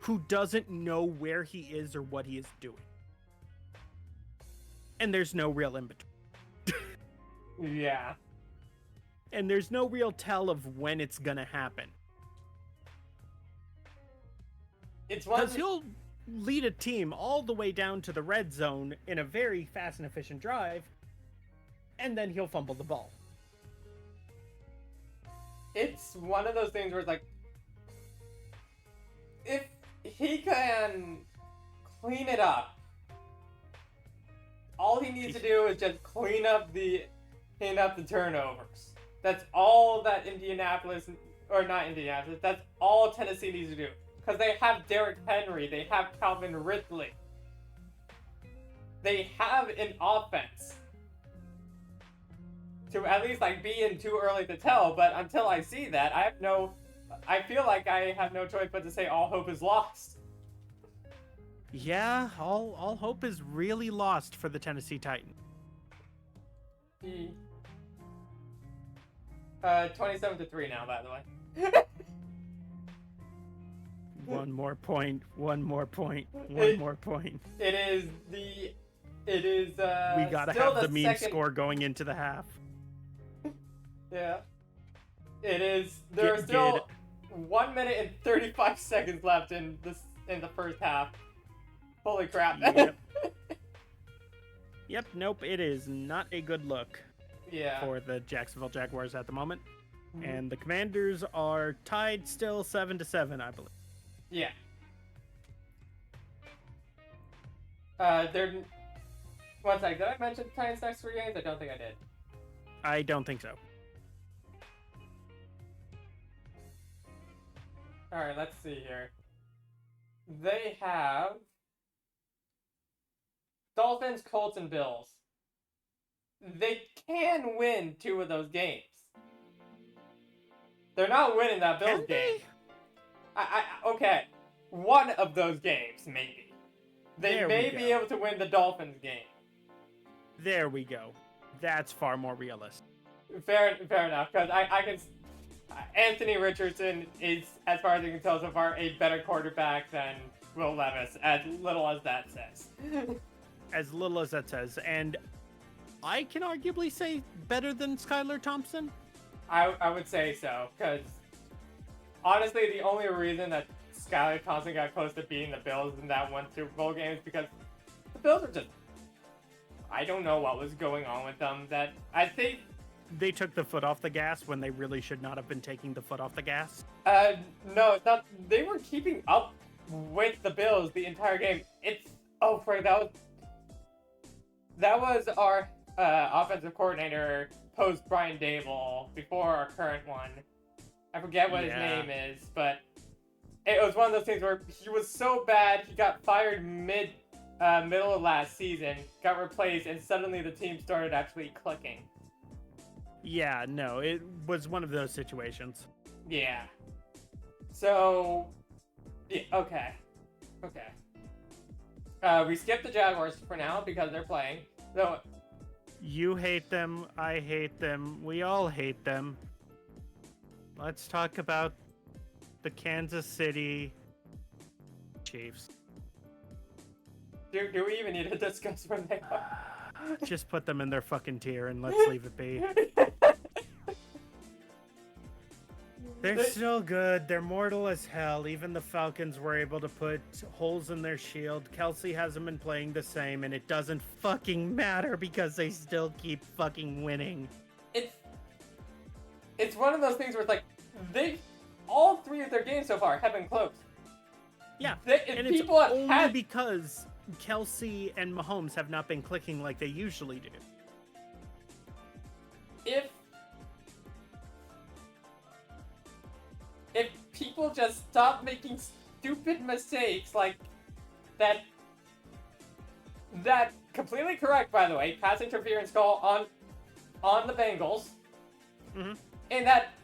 who doesn't know where he is or what he is doing. And there's no real in between. Yeah. And there's no real tell of when it's gonna happen. It's one because he'll lead a team all the way down to the red zone in a very fast and efficient drive, and then he'll fumble the ball. It's one of those things where it's like, if he can clean it up, all he needs to do is just clean up the turnovers. That's all that that's all Tennessee needs to do. Because they have Derrick Henry, they have Calvin Ridley. They have an offense to at least like be in too early to tell, but until I see that, I feel like I have no choice but to say all hope is lost. Yeah, all hope is really lost for the Tennessee Titans. 27-3 now, by the way. One more point. It is we gotta have the meme score going into the half. Yeah. It is. There are still 1 minute and 35 seconds left in the first half. Holy crap. Yep, nope, it is not a good look for the Jacksonville Jaguars at the moment. Mm-hmm. And the Commanders are tied still 7-7, I believe. Yeah. One sec, did I mention the Titans next 3 games? I don't think I did. I don't think so. Alright, let's see here. They have Dolphins, Colts, and Bills. They can win 2 of those games. They're not winning that Bills game. Okay. 1 of those games, maybe. They may be able to win the Dolphins game. There we go. That's far more realistic. Fair enough, because I can... Anthony Richardson is, as far as I can tell so far, a better quarterback than Will Levis, as little as that says. As little as that says. And I can arguably say better than Skylar Thompson? I would say so, because honestly, the only reason that Skylar Thompson got close to beating the Bills in that one Super Bowl game is because the Bills were just... I don't know what was going on with them. That I think... They took the foot off the gas when they really should not have been taking the foot off the gas? No, it's not. They were keeping up with the Bills the entire game. That was our offensive coordinator post Brian Dable before our current one. I forget what his name is, but it was one of those things where he was so bad he got fired middle of last season, got replaced, and suddenly the team started actually clicking. Yeah, no, it was one of those situations. Yeah. So, yeah, okay. We skipped the Jaguars for now because they're playing. So, you hate them, I hate them, we all hate them. Let's talk about the Kansas City Chiefs. Do we even need to discuss where they are? Just put them in their fucking tier and let's leave it be. They're still good. They're mortal as hell. Even the Falcons were able to put holes in their shield. Kelsey hasn't been playing the same, and it doesn't fucking matter because they still keep fucking winning. It's one of those things where it's like, all 3 of their games so far have been close. Yeah, and it's only because Kelsey and Mahomes have not been clicking like they usually do. If people just stop making stupid mistakes like that completely correct, by the way, pass interference call on the Bengals, and that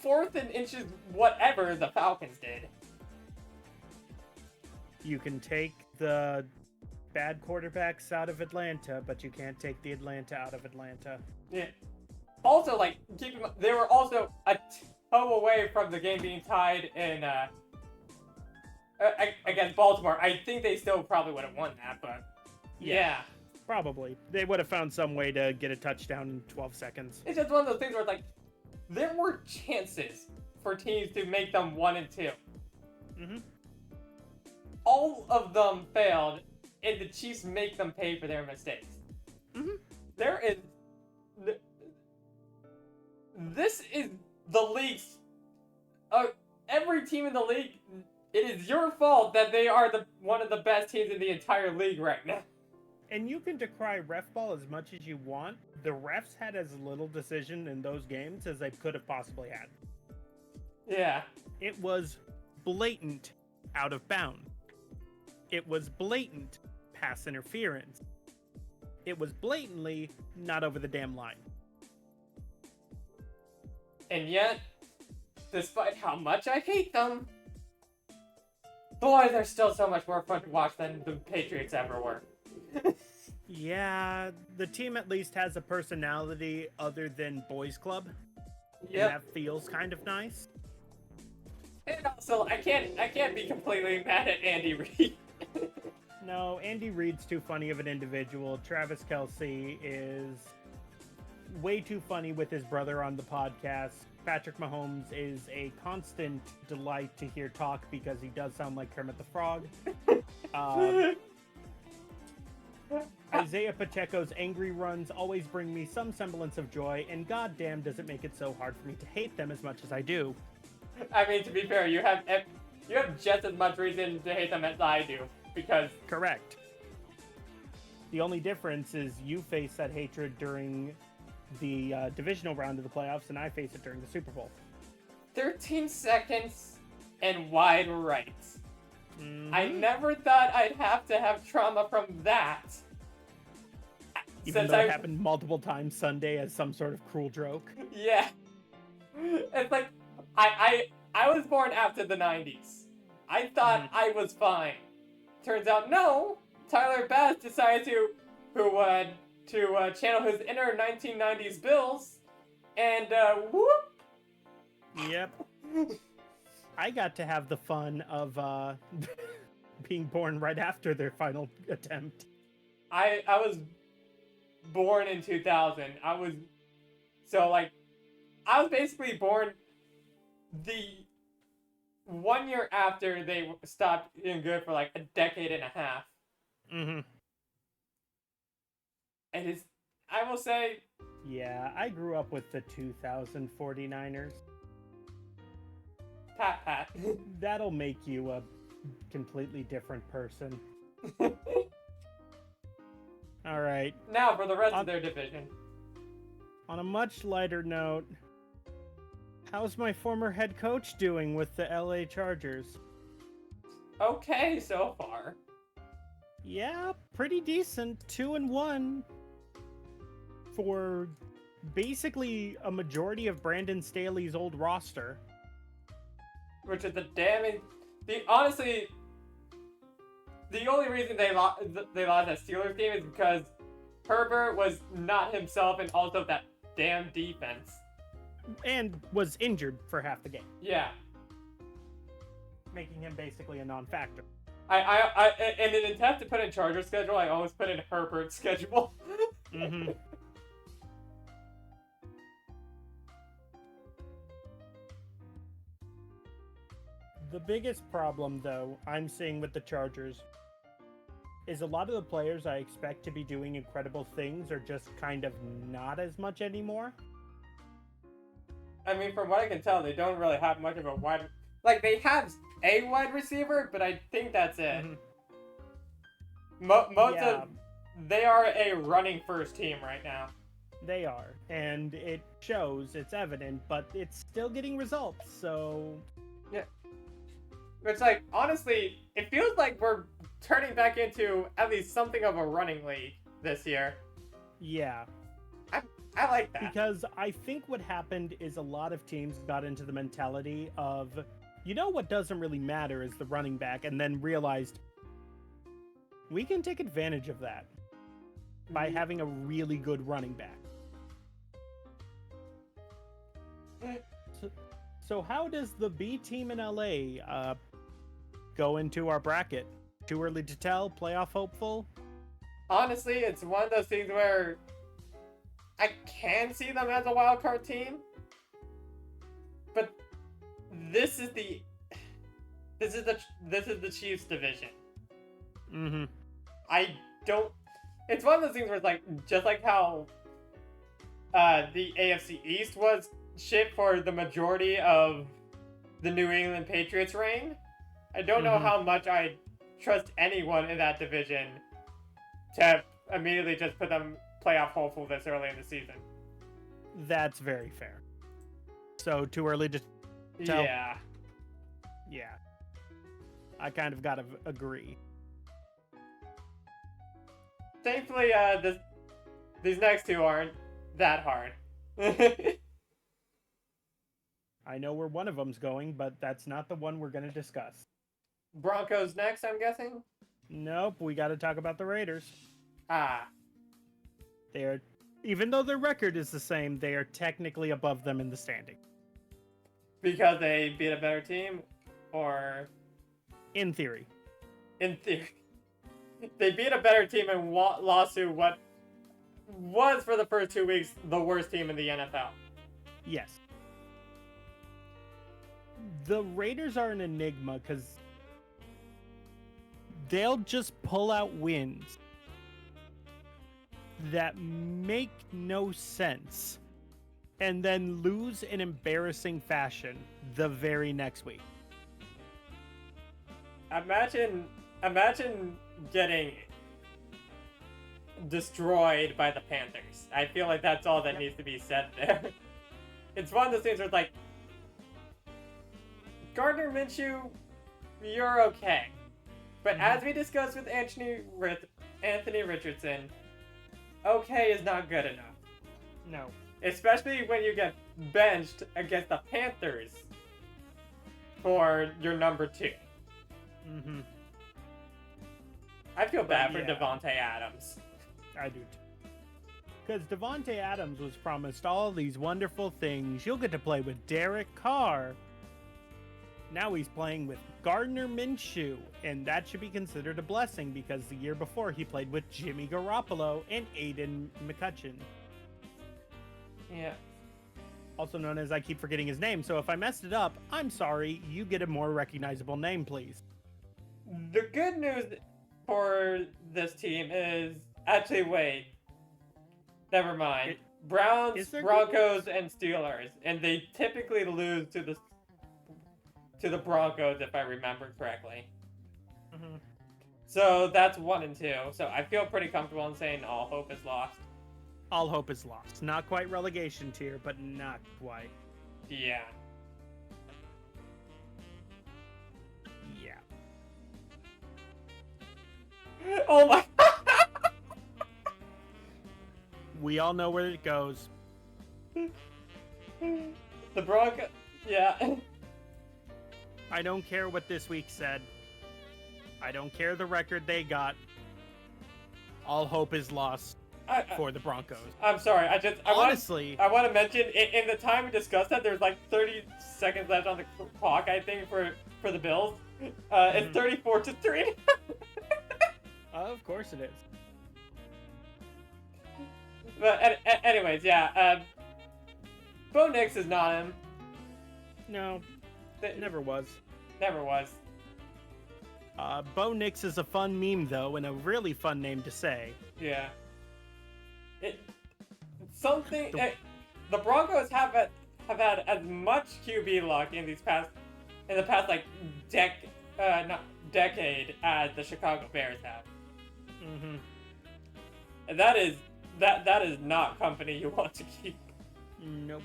4th and inches whatever the Falcons did. You can take the bad quarterbacks out of Atlanta, but you can't take the Atlanta out of Atlanta. Yeah. Also, like, they were also a toe away from the game being tied in against Baltimore. I think they still probably would have won that, but yeah. Probably. They would have found some way to get a touchdown in 12 seconds. It's just one of those things where it's like, there were chances for teams to make them 1 and 2. All of them failed, and the Chiefs make them pay for their mistakes. There is... This is the league's... every team in the league, it is your fault that they are one of the best teams in the entire league right now. And you can decry ref ball as much as you want. The refs had as little decision in those games as they could have possibly had. Yeah. It was blatant out of bounds. It was blatant pass interference. It was blatantly not over the damn line. And yet, despite how much I hate them, boy, they're still so much more fun to watch than the Patriots ever were. Yeah, the team at least has a personality other than Boys Club. Yep. And that feels kind of nice. And also, I can't be completely mad at Andy Reid. No, Andy Reid's too funny of an individual. Travis Kelce is way too funny with his brother on the podcast. Patrick Mahomes is a constant delight to hear talk because he does sound like Kermit the Frog. Isaiah Pacheco's angry runs always bring me some semblance of joy, and goddamn does it make it so hard for me to hate them as much as I do. I mean, to be fair, you have just as much reason to hate them as I do, because... Correct. The only difference is you face that hatred during the divisional round of the playoffs, and I face it during the Super Bowl. 13 seconds and wide rights. I never thought I'd have to have trauma from that. Even though it happened multiple times Sunday as some sort of cruel joke. Yeah. It's like, I was born after the 90s. I thought I was fine. Turns out, no. Tyler Bass decided to channel his inner 1990s Bills, and whoop. Yep. I got to have the fun of being born right after their final attempt. I was born in 2000. I was basically born the 1 year after they stopped being good for like a decade and a half. And I will say... Yeah, I grew up with the 2000 49ers. Pat. That'll make you a completely different person. All right. Now for the rest of their division. On a much lighter note, how's my former head coach doing with the LA Chargers? Okay, so far. Yeah, pretty decent. 2-1 for basically a majority of Brandon Staley's old roster. Which is honestly, the only reason they lost that Steelers game is because Herbert was not himself, and also that damn defense. And was injured for half the game. Yeah. Making him basically a non-factor. I in an attempt to put in Chargers schedule, I always put in Herbert's schedule. The biggest problem, though, I'm seeing with the Chargers is a lot of the players I expect to be doing incredible things are just kind of not as much anymore. I mean, from what I can tell, they don't really have much of a wide... Like, they have a wide receiver, but I think that's it. Mm-hmm. They are a running first team right now. They are, and it shows, it's evident, but it's still getting results, so... Yeah. It's like, honestly, it feels like we're turning back into at least something of a running league this year. Yeah. I like that. Because I think what happened is a lot of teams got into the mentality of, you know what doesn't really matter is the running back, and then realized we can take advantage of that by having a really good running back. So how does the B team in LA go into our bracket? Too early to tell? Playoff hopeful? Honestly, it's one of those things where I can see them as a wild card team, but this is the Chiefs division. Mm-hmm. It's one of those things where it's like, just like how the AFC East was shit for the majority of the New England Patriots reign. I don't know how much I trust anyone in that division to immediately just put them playoff hopeful this early in the season. That's very fair. So too early to tell? Yeah. Yeah. I kind of gotta agree. Thankfully, these next two aren't that hard. I know where one of them's going, but that's not the one we're going to discuss. Broncos next, I'm guessing? Nope, we got to talk about the Raiders. They're, even though their record is the same, they are technically above them in the standing. Because they beat a better team? Or... In theory. In theory. They beat a better team and lost to what was, for the first 2 weeks, the worst team in the NFL. Yes. The Raiders are an enigma because they'll just pull out wins that make no sense and then lose in embarrassing fashion the very next week. Imagine getting destroyed by the Panthers. I feel like that's all that needs to be said there. It's one of those things where it's like, Gardner Minshew, you're okay. But as we discussed with Anthony Richardson, okay is not good enough. No. Especially when you get benched against the Panthers for your number 2. Mm-hmm. I feel bad for Devontae Adams. I do too. Because Devontae Adams was promised all these wonderful things. You'll get to play with Derek Carr. Now he's playing with Gardner Minshew, and that should be considered a blessing because the year before he played with Jimmy Garoppolo and Aiden McCutcheon. Yeah. Also known as, I keep forgetting his name, so if I messed it up, I'm sorry. You get a more recognizable name, please. The good news for this team is... Actually, wait. Never mind. Browns, Broncos, and Steelers. And they typically lose to the Broncos, if I remember correctly. Mm-hmm. So that's 1 and 2. So I feel pretty comfortable in saying all hope is lost. All hope is lost. Not quite relegation tier, but not quite. Yeah. Yeah. Oh my... We all know where it goes. The Broncos... Yeah. I don't care what this week said. I don't care the record they got. All hope is lost for the Broncos. I'm sorry. I want to mention in the time we discussed that there's like 30 seconds left on the clock. I think for the Bills, it's 34-3. Of course it is. But anyways, yeah. Bo Nix is not him. No, it never was. Never was. Bo Nix is a fun meme, though, and a really fun name to say. Yeah. The Broncos have had as much QB luck in the past like decade as the Chicago Bears have. Mm-hmm. And that is not company you want to keep. Nope.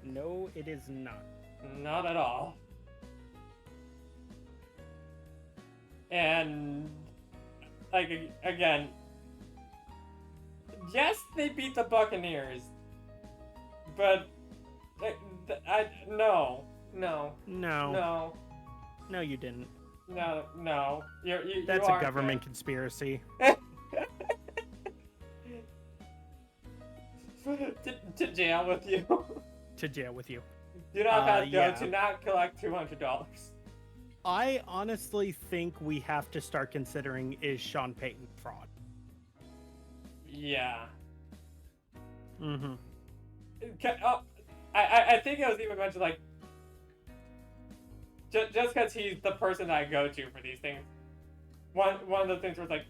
No, it is not. Not at all. And like again, yes, they beat the Buccaneers, but no, you didn't. No. That's a government conspiracy. to jail with you. To jail with you. Do not pass go to not collect $200. I honestly think we have to start considering, is Sean Payton fraud? Yeah. Mm-hmm. I think it was even mentioned, like, just because he's the person I go to for these things. One of the things was like,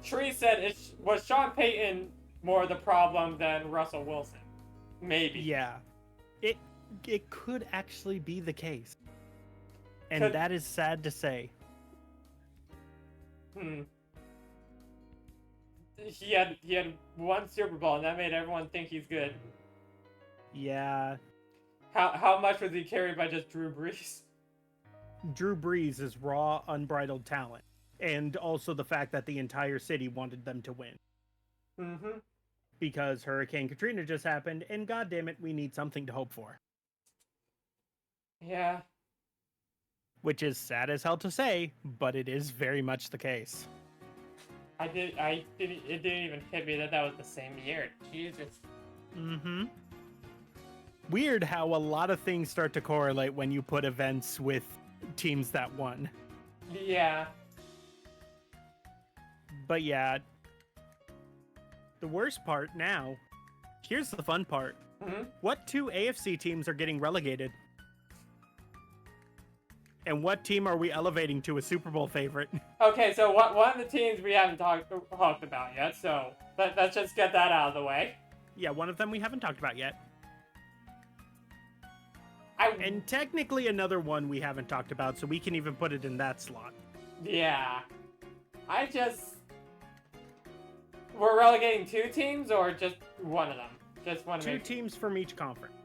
Tree said, was Sean Payton more the problem than Russell Wilson? Maybe. Yeah. It could actually be the case. And that is sad to say. He had one Super Bowl, and that made everyone think he's good. Yeah. How much was he carried by just Drew Brees? Drew Brees is raw, unbridled talent. And also the fact that the entire city wanted them to win. Mm-hmm. Because Hurricane Katrina just happened, and goddammit, we need something to hope for. Yeah. Which is sad as hell to say, but it is very much the case. It didn't even hit me that was the same year. Jesus. Mm-hmm. Weird how a lot of things start to correlate when you put events with teams that won. Yeah. But yeah, the worst part now, here's the fun part. Mm-hmm. What two AFC teams are getting relegated? And what team are we elevating to a Super Bowl favorite? Okay, so one of the teams we haven't talked about yet, so let's just get that out of the way. Yeah, one of them we haven't talked about yet. And technically another one we haven't talked about, so we can even put it in that slot. Yeah. We're relegating two teams, or just one of them? Just one of them? Two teams from each conference.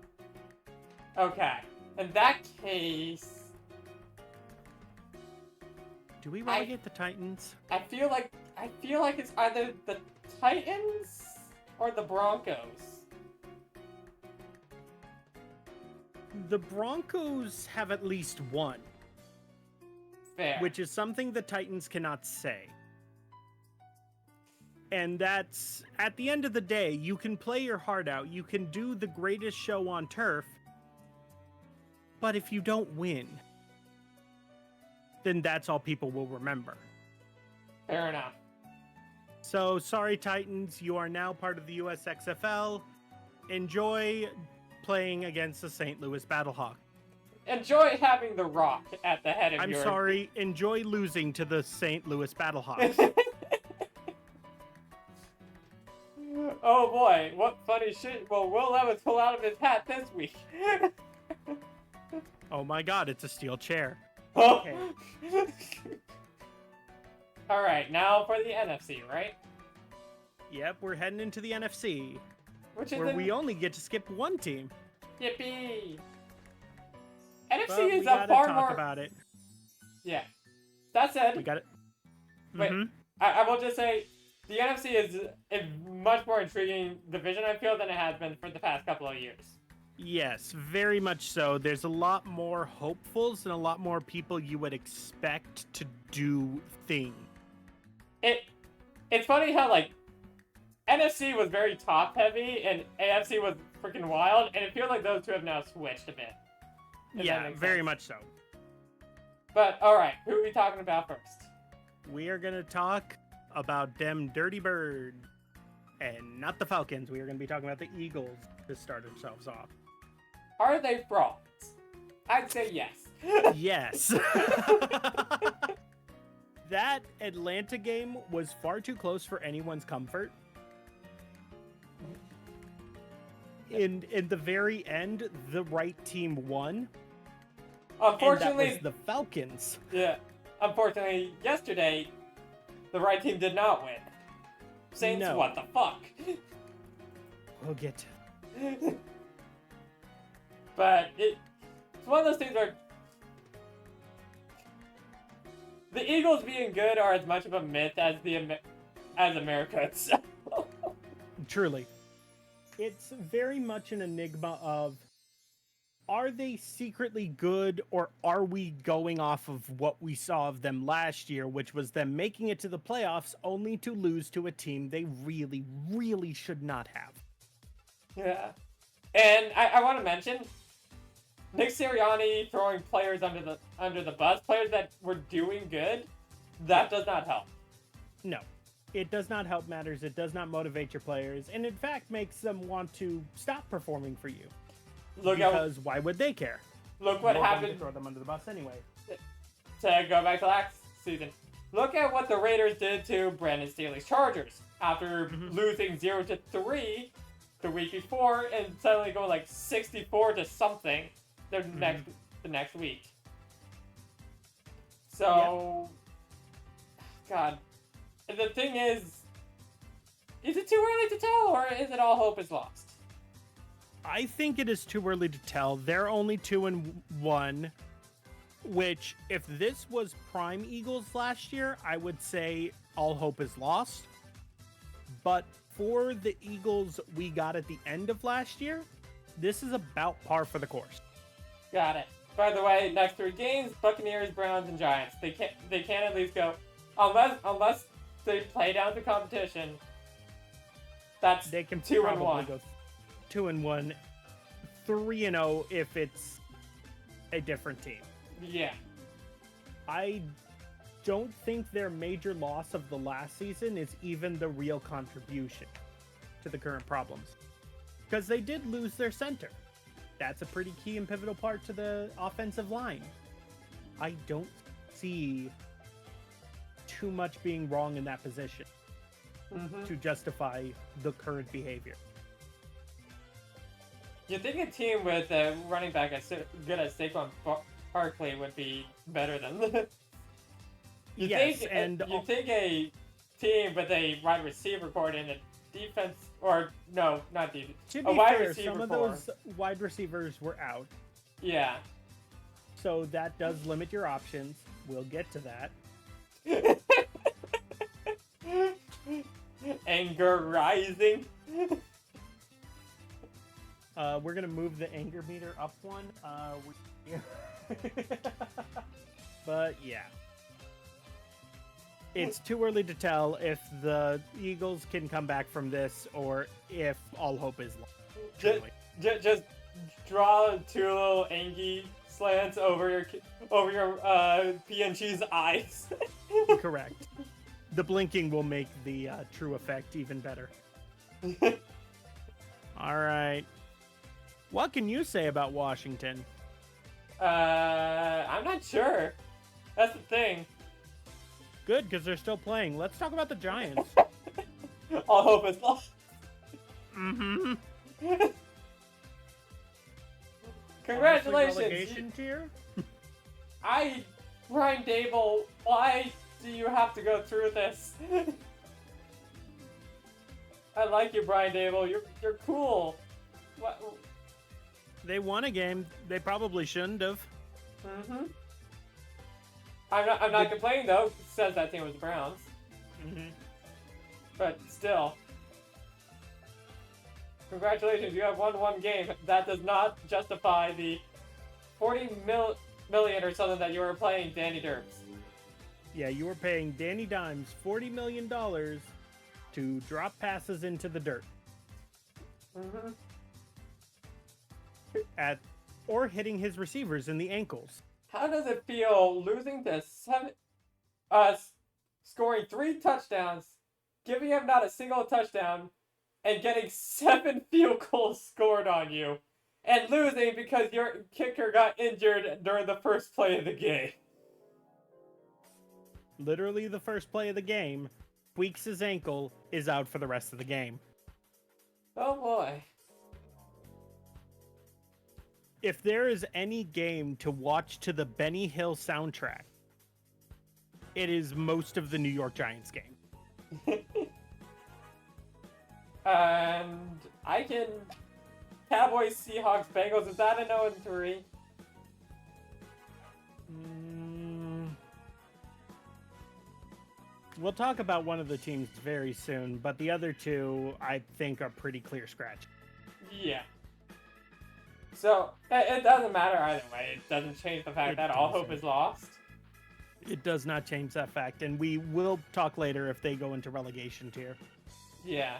Okay. In that case... Do we relegate the Titans? I feel like it's either the Titans or the Broncos. The Broncos have at least one. Fair. Which is something the Titans cannot say. And that's, at the end of the day, you can play your heart out, you can do the greatest show on turf, but if you don't win, then that's all people will remember. Fair enough. So, sorry Titans, you are now part of the USXFL. Enjoy playing against the St. Louis Battlehawks. Enjoy having The Rock at the head of your... I'm sorry, enjoy losing to the St. Louis Battlehawks. Oh boy, what funny shit will Will Levis pull out of his hat this week? Oh my god, it's a steel chair. Okay. Alright, now for the NFC, right? Yep, we're heading into the NFC. Where we only get to skip one team. Yippee! NFC but is a far talk more... about it. Yeah. That said... We got it. Wait, I will just say, the NFC is a much more intriguing division, I feel, than it has been for the past couple of years. Yes, very much so. There's a lot more hopefuls and a lot more people you would expect to do things. It's funny how, like, NFC was very top-heavy and AFC was freaking wild, and it feels like those two have now switched a bit. Yeah, very much so. But, alright, who are we talking about first? We are going to talk about them Dirty Birds. And not the Falcons. We are going to be talking about the Eagles to start ourselves off. Are they frauds? I'd say yes. Yes. That Atlanta game was far too close for anyone's comfort. In the very end, the right team won. Unfortunately, and that was the Falcons. Yeah. Unfortunately, yesterday, the right team did not win. Saints, No. What the fuck? We'll get. But it's one of those things where the Eagles being good are as much of a myth as as America itself. Truly. It's very much an enigma of, are they secretly good, or are we going off of what we saw of them last year, which was them making it to the playoffs only to lose to a team they really, really should not have? Yeah. And I want to mention, Nick Sirianni throwing players under the bus, players that were doing good, that does not help. No. It does not help matters. It does not motivate your players, and in fact makes them want to stop performing for you. Because why would they care? Look what happened. To throw them under the bus anyway. To go back to last season, look at what the Raiders did to Brandon Staley's Chargers after losing 0-3 the week before, and suddenly go like 64 to something the next week. So, God, the thing is it too early to tell, or is it all hope is lost? I think it is too early to tell. They're only 2-1, which, if this was prime Eagles last year, I would say all hope is lost. But for the Eagles we got at the end of last year, this is about par for the course. Got it. By the way, next 3 games: Buccaneers, Browns, and Giants. They can't at least go unless they play down to competition. That's they can 2-1. Go 2-1, 3-0 if it's a different team. Yeah. I don't think their major loss of the last season is even the real contribution to the current problems. Because they did lose their center. That's a pretty key and pivotal part to the offensive line. I don't see too much being wrong in that position to justify the current behavior. You think a team with a running back as good as Saquon Barkley would be better than you think a team with a wide receiver core and a defense, or no, not defense. To be fair, some of those wide receivers were out. Yeah. So that does limit your options. We'll get to that. Anger rising. We're gonna move the anger meter up one. But yeah, it's too early to tell if the Eagles can come back from this, or if all hope is lost. Just draw 2 little Angie slants over your PNG's eyes. Correct. The blinking will make the true effect even better. All right. What can you say about Washington? I'm not sure. That's the thing. Good, because they're still playing. Let's talk about the Giants. All hope is lost. Mm-hmm. Congratulations. Relegation tier? Brian Dable, why do you have to go through this? I like you, Brian Dable. You're cool. What? They won a game they probably shouldn't have. Mm-hmm. I'm not complaining though. It says that team was the Browns. Mm-hmm. But still. Congratulations, you have won one game. That does not justify the 40 million or something that you were paying Danny Derbs. Yeah, you were paying Danny Dimes $40 million to drop passes into the dirt. Mm-hmm. Or hitting his receivers in the ankles. How does it feel losing to scoring 3 touchdowns, giving him not a single touchdown, and getting 7 field goals scored on you and losing because your kicker got injured during the first play of the game. Literally the first play of the game, tweaks his ankle, is out for the rest of the game. Oh boy. If there is any game to watch to the Benny Hill soundtrack, it is most of the New York Giants game. And I can... Cowboys, Seahawks, Bengals, is that an 0-3? We'll talk about one of the teams very soon, but the other two, I think, are pretty clear scratch. Yeah. So, it doesn't matter either way. It doesn't change the fact that all hope is lost. It does not change that fact, and we will talk later if they go into relegation tier. Yeah.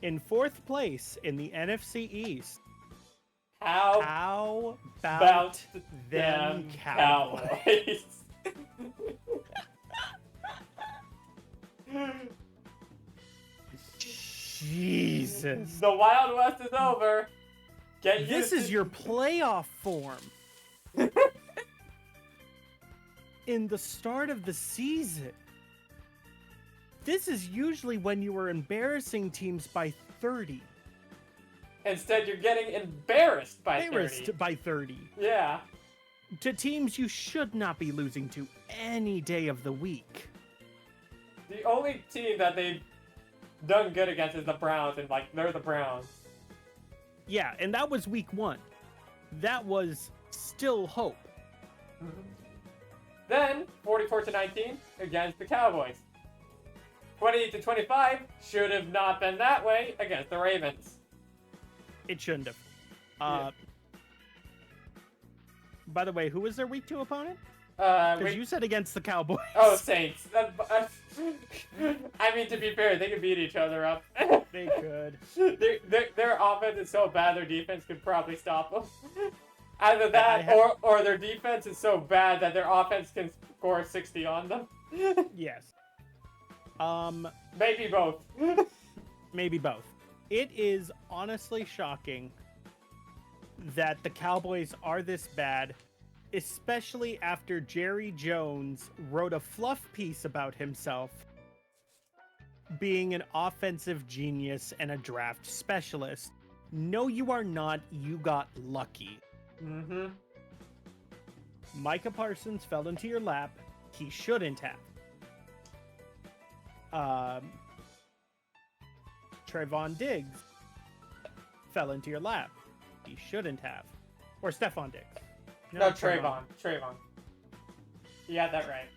In fourth place in the NFC East. How about them Cowboys? Jesus. The Wild West is over. This is your playoff form. In the start of the season. This is usually when you are embarrassing teams by 30. Instead, you're getting embarrassed by 30. Yeah. To teams you should not be losing to any day of the week. The only team that they've done good against is the Browns, and they're the Browns. Yeah, and that was week 1. That was still hope. Mm-hmm. Then 44-19 against the Cowboys. 28-25 should have not been that way against the Ravens. It shouldn't have. Yeah. By the way, who was their week 2 opponent? Because you said against the Cowboys. Oh, Saints. I mean, to be fair, they could beat each other up. They could. Their offense is so bad, their defense could probably stop them. Either that, or their defense is so bad that their offense can score 60 on them. Yes. Maybe both. Maybe both. It is honestly shocking that the Cowboys are this bad, especially after Jerry Jones wrote a fluff piece about himself being an offensive genius and a draft specialist. No, you are not. You got lucky. Mm-hmm. Micah Parsons fell into your lap. He shouldn't have. Trayvon Diggs fell into your lap. He shouldn't have. Or Stephon Diggs. No, Trayvon. You had that right.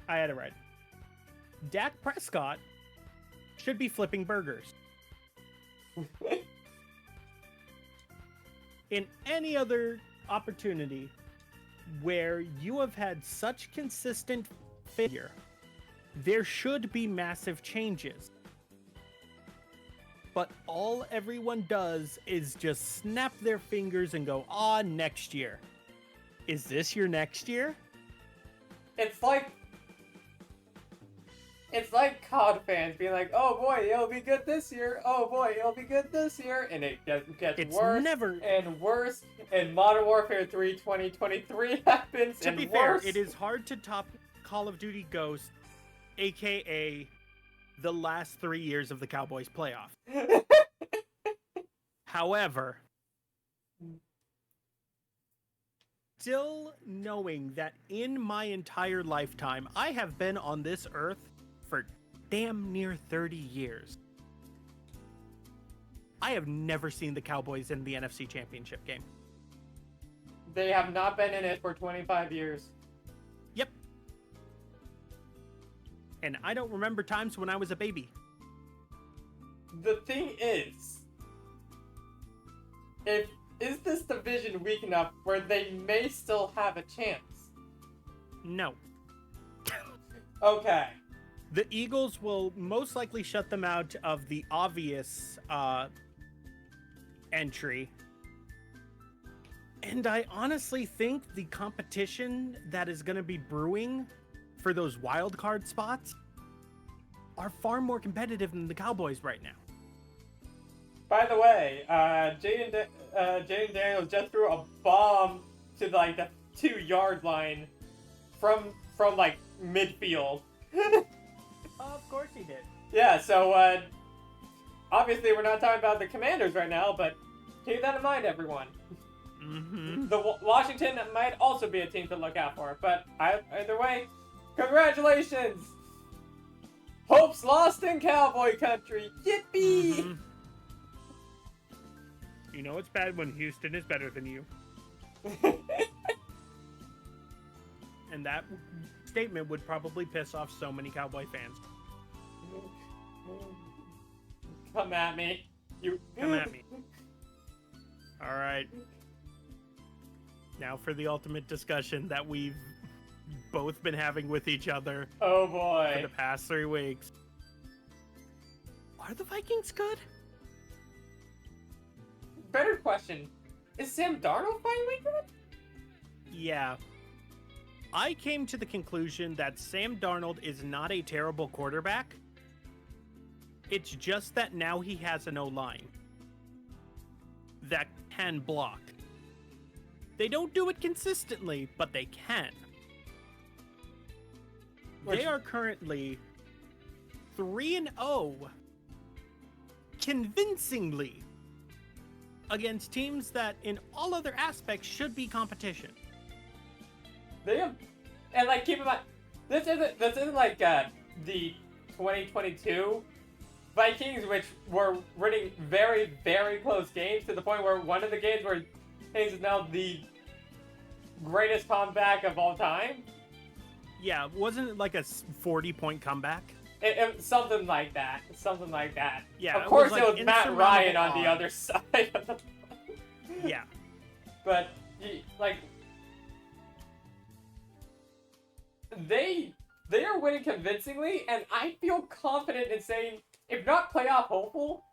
I had it right. Dak Prescott should be flipping burgers. In any other opportunity where you have had such consistent failure, there should be massive changes. But all everyone does is just snap their fingers and go, next year. Is this your next year? It's like COD fans being like, oh boy, it'll be good this year. Oh boy, it'll be good this year. And it gets worse and worse. And Modern Warfare 3 2023 happens. To be fair, it is hard to top Call of Duty Ghost, aka the last 3 years of the Cowboys playoff. However, still knowing that in my entire lifetime, I have been on this earth for damn near 30 years. I have never seen the Cowboys in the NFC Championship game. They have not been in it for 25 years. Yep. And I don't remember times when I was a baby. The thing is this division weak enough where they may still have a chance? No. Okay. The Eagles will most likely shut them out of the obvious entry. And I honestly think the competition that is going to be brewing for those wild card spots are far more competitive than the Cowboys right now. By the way, Jaden Daniels just threw a bomb to like the 2-yard line from like midfield. Of course he did. Yeah, so obviously we're not talking about the Commanders right now, but keep that in mind, everyone. Mm-hmm. The Washington might also be a team to look out for, but either way, congratulations! Hope's lost in Cowboy country. Yippee! Mm-hmm. You know it's bad when Houston is better than you. And that statement would probably piss off so many Cowboy fans. Come at me. Come at me. All right. Now for the ultimate discussion that we've both been having with each other. Oh boy. For the past 3 weeks. Are the Vikings good? Better question. Is Sam Darnold finally good? Yeah. I came to the conclusion that Sam Darnold is not a terrible quarterback. It's just that now he has an O-line that can block. They don't do it consistently, but they can. They are currently 3-0 convincingly against teams that in all other aspects should be competition. They have, and like keep in mind, this isn't like the 2022 Vikings, which were winning very, very close games to the point where one of the games where Hayes is now the greatest comeback of all time. Yeah, wasn't it like a 40-point comeback? Something like that. Something like that. Yeah, of course, it was Matt Ryan on the other side of the Yeah. But, like, they are winning convincingly, and I feel confident in saying, if not playoff hopeful,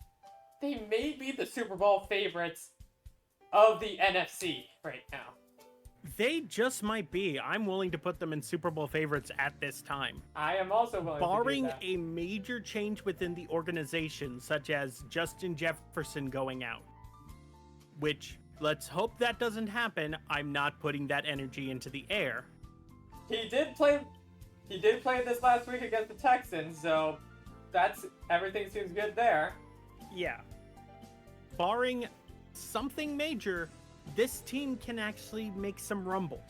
they may be the Super Bowl favorites of the NFC right now. They just might be. I'm willing to put them in Super Bowl favorites at this time. I am also willing barring to do that. a major change within the organization, such as Justin Jefferson going out. Which, let's hope that doesn't happen. I'm not putting that energy into the air. He did play this last week against the Texans, so everything seems good there. Yeah. Barring something major, this team can actually make some rumbles.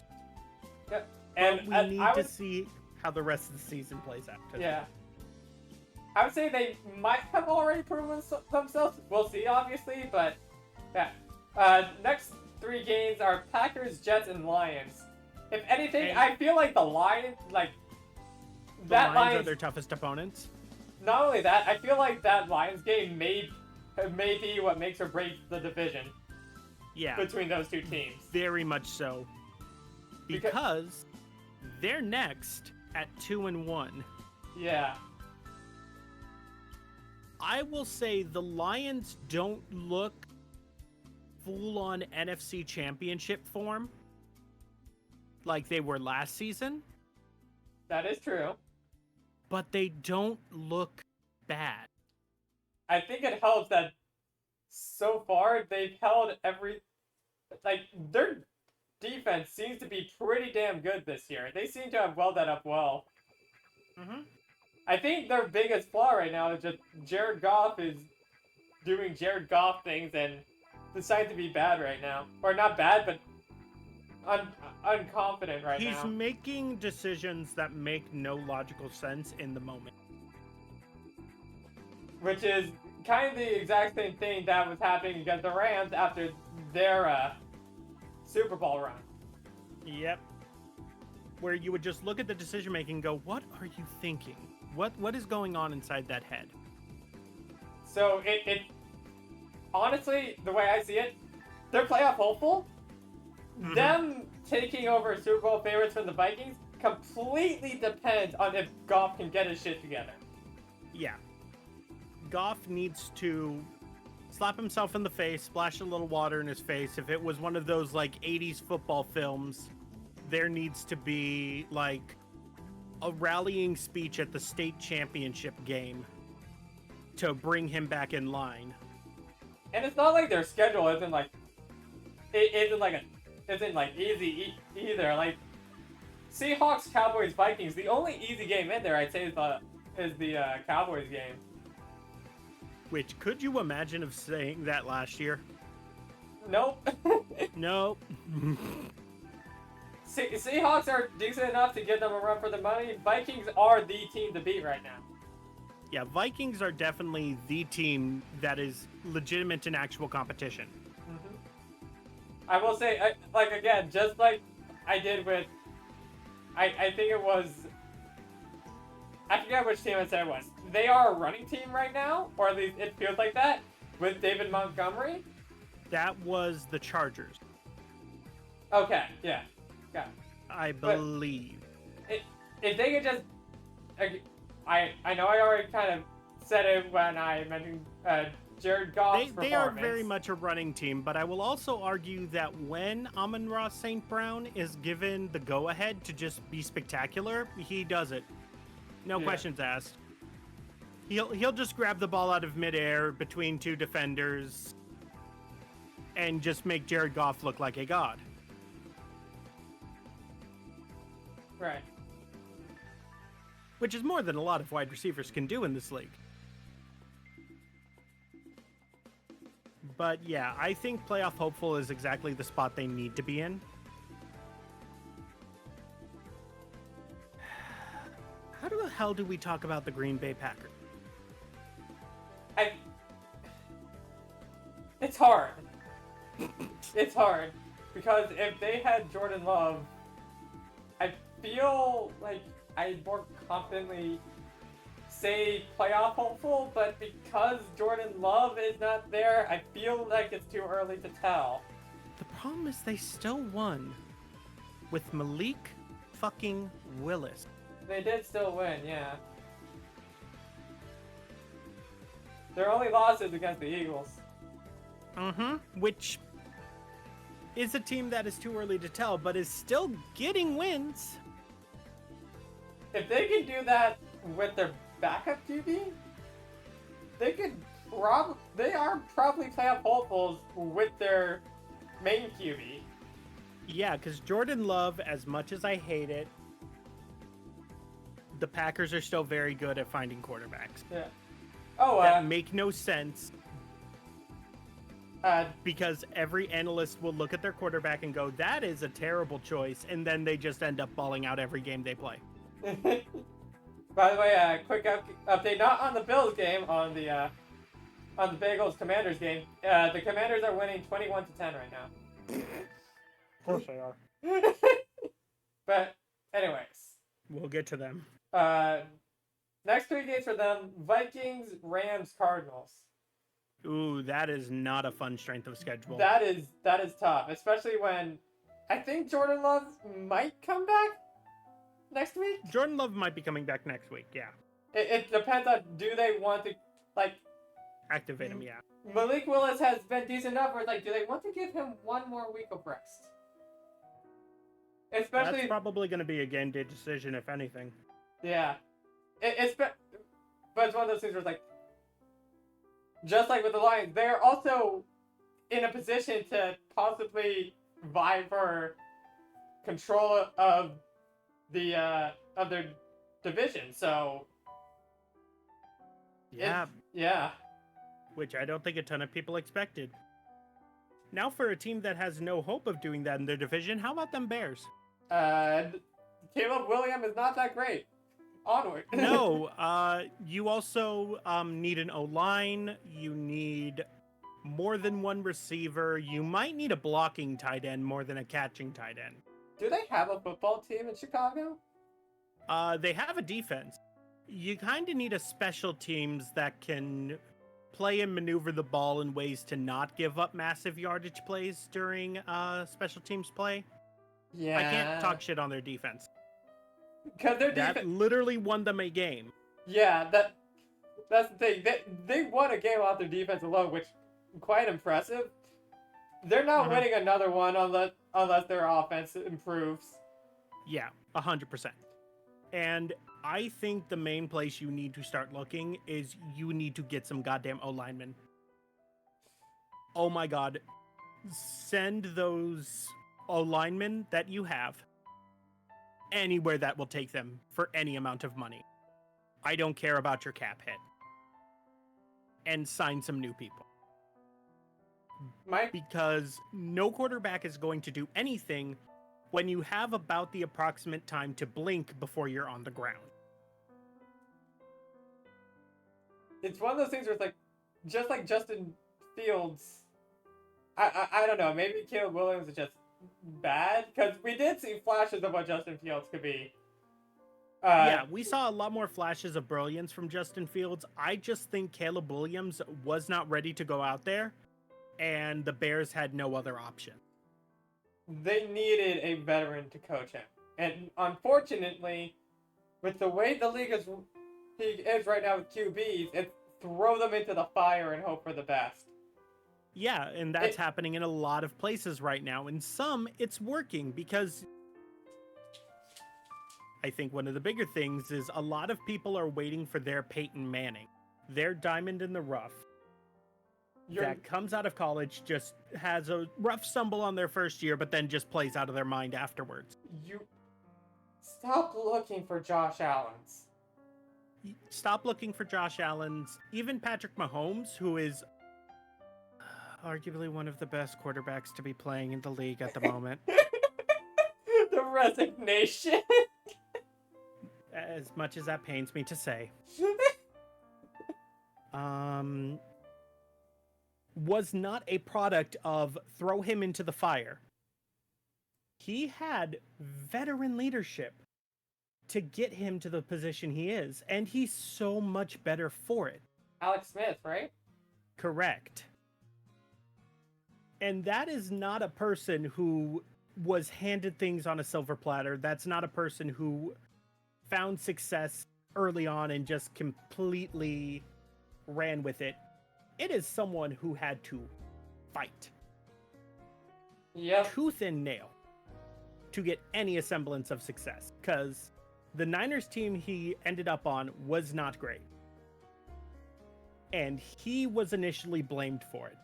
Yeah. And but we need to see how the rest of the season plays out. Yeah. I would say they might have already proven themselves. We'll see, obviously, but yeah. Next 3 games are Packers, Jets, and Lions. If anything, I feel like the Lions, Lions are their toughest opponents. Not only that, I feel like that Lions game may be what makes or breaks the division. Yeah. Between those 2 teams. Very much so. Because they're next at 2-1. Yeah. I will say the Lions don't look full-on NFC Championship form like they were last season. That is true. But they don't look bad. I think it helps that so far they've held their defense seems to be pretty damn good this year. They seem to have welled that up well. Mm-hmm. I think their biggest flaw right now is just Jared Goff is doing Jared Goff things and deciding to be bad right now. Or not bad, but unconfident right now. He's making decisions that make no logical sense in the moment. Which is kind of the exact same thing that was happening against the Rams after their Super Bowl run. Yep. Where you would just look at the decision making and go, what are you thinking? What is going on inside that head? So it honestly, the way I see it, they're playoff hopeful. Mm-hmm. Them taking over Super Bowl favorites from the Vikings completely depends on if Goff can get his shit together. Yeah. Goff needs to slap himself in the face, splash a little water in his face. If it was one of those 80s football films, there needs to be a rallying speech at the state championship game to bring him back in line. And it's not like their schedule isn't like isn't like easy either. Like Seahawks, Cowboys, Vikings. The only easy game in there, I'd say, is the Cowboys game. Which, could you imagine of saying that last year? Nope. Nope. Seahawks are decent enough to give them a run for the money. Vikings are the team to beat right now. Yeah, Vikings are definitely the team that is legitimate in actual competition. Mm-hmm. I will say, like, again, just like I did with, I think it was, I forget which team I said it was. They are a running team right now, or at least it feels like that, with David Montgomery. That was the Chargers. Okay, yeah. Got it. I believe. If they could just, I know I already kind of said it when I mentioned Jared Goff's performance. They are very much a running team, but I will also argue that when Amon-Ra St. Brown is given the go-ahead to just be spectacular, he does it. No questions asked. He'll just grab the ball out of midair between two defenders and just make Jared Goff look like a god. Right. Which is more than a lot of wide receivers can do in this league. But yeah, I think playoff hopeful is exactly the spot they need to be in. How the hell do we talk about the Green Bay Packers? It's hard. It's hard. Because if they had Jordan Love, I feel like I'd more confidently say playoff hopeful, but because Jordan Love is not there, I feel like it's too early to tell. The problem is they still won with Malik fucking Willis. They did still win, yeah. Their only loss is against the Eagles. Which is a team that is too early to tell, but is still getting wins. If they can do that with their backup QB, they are probably playoff hopefuls with their main QB. Yeah, because Jordan Love, as much as I hate it, the Packers are still very good at finding quarterbacks. Yeah. That make no sense. Because every analyst will look at their quarterback and go, that is a terrible choice, and then they just end up balling out every game they play. By the way, quick update, not on the Bills game, on the Bengals Commanders game. The Commanders are winning 21-10 right now. Of course they are. But anyways, we'll get to them. Next 3 games for them: Vikings, Rams, Cardinals. Ooh, that is not a fun strength of schedule. That is tough, especially when I think Jordan Love might come back next week. Jordan Love might be coming back next week, yeah. It depends on, do they want to, like, activate him, yeah. Malik Willis has been decent enough where, like, do they want to give him one more week of rest? Especially, that's probably going to be a game day decision, if anything. Yeah. But it's one of those things where it's like, just like with the Lions, they're also in a position to possibly vie for control of their division. So yeah. Which I don't think a ton of people expected. Now for a team that has no hope of doing that in their division, how about them Bears? Caleb Williams is not that great. Onward. No, you also need an O-line. You need more than one receiver. You might need a blocking tight end more than a catching tight end. Do they have a football team in Chicago? They have a defense. You kind of need a special teams that can play and maneuver the ball in ways to not give up massive yardage plays during special teams play. Yeah. I can't talk shit on their defense. Because their that literally won them a game. Yeah, that's the thing. They won a game off their defense alone, which quite impressive. They're not winning another one unless their offense improves. Yeah, 100%. And I think the main place you need to start looking is you need to get some goddamn O-linemen. oh my God, send those linemen that you have anywhere that will take them for any amount of money. I don't care about your cap hit. And sign some new people. Because no quarterback is going to do anything when you have about the approximate time to blink before you're on the ground. It's one of those things where it's like, just like Justin Fields, I don't know, maybe Caleb Williams is just bad, because we did see flashes of what Justin Fields could be. Yeah, we saw a lot more flashes of brilliance from Justin Fields. I just think Caleb Williams was not ready to go out there, and the Bears had no other option. They needed a veteran to coach him. And unfortunately, with the way the league is right now with QBs, it's throw them into the fire and hope for the best. Yeah, and that's happening in a lot of places right now. In some, it's working because I think one of the bigger things is a lot of people are waiting for their Peyton Manning, their diamond in the rough that comes out of college, just has a rough stumble on their first year, but then just plays out of their mind afterwards. You stop looking for Josh Allen's. Stop looking for Josh Allen's. Even Patrick Mahomes, who is arguably one of the best quarterbacks to be playing in the league at the moment. The resignation. As much as that pains me to say. Was not a product of throw him into the fire. He had veteran leadership to get him to the position he is, and he's so much better for it. Alex Smith, right? Correct. And that is not a person who was handed things on a silver platter. That's not a person who found success early on and just completely ran with it. It is someone who had to fight. Yep. Tooth and nail to get any semblance of success, because the Niners team he ended up on was not great. And he was initially blamed for it,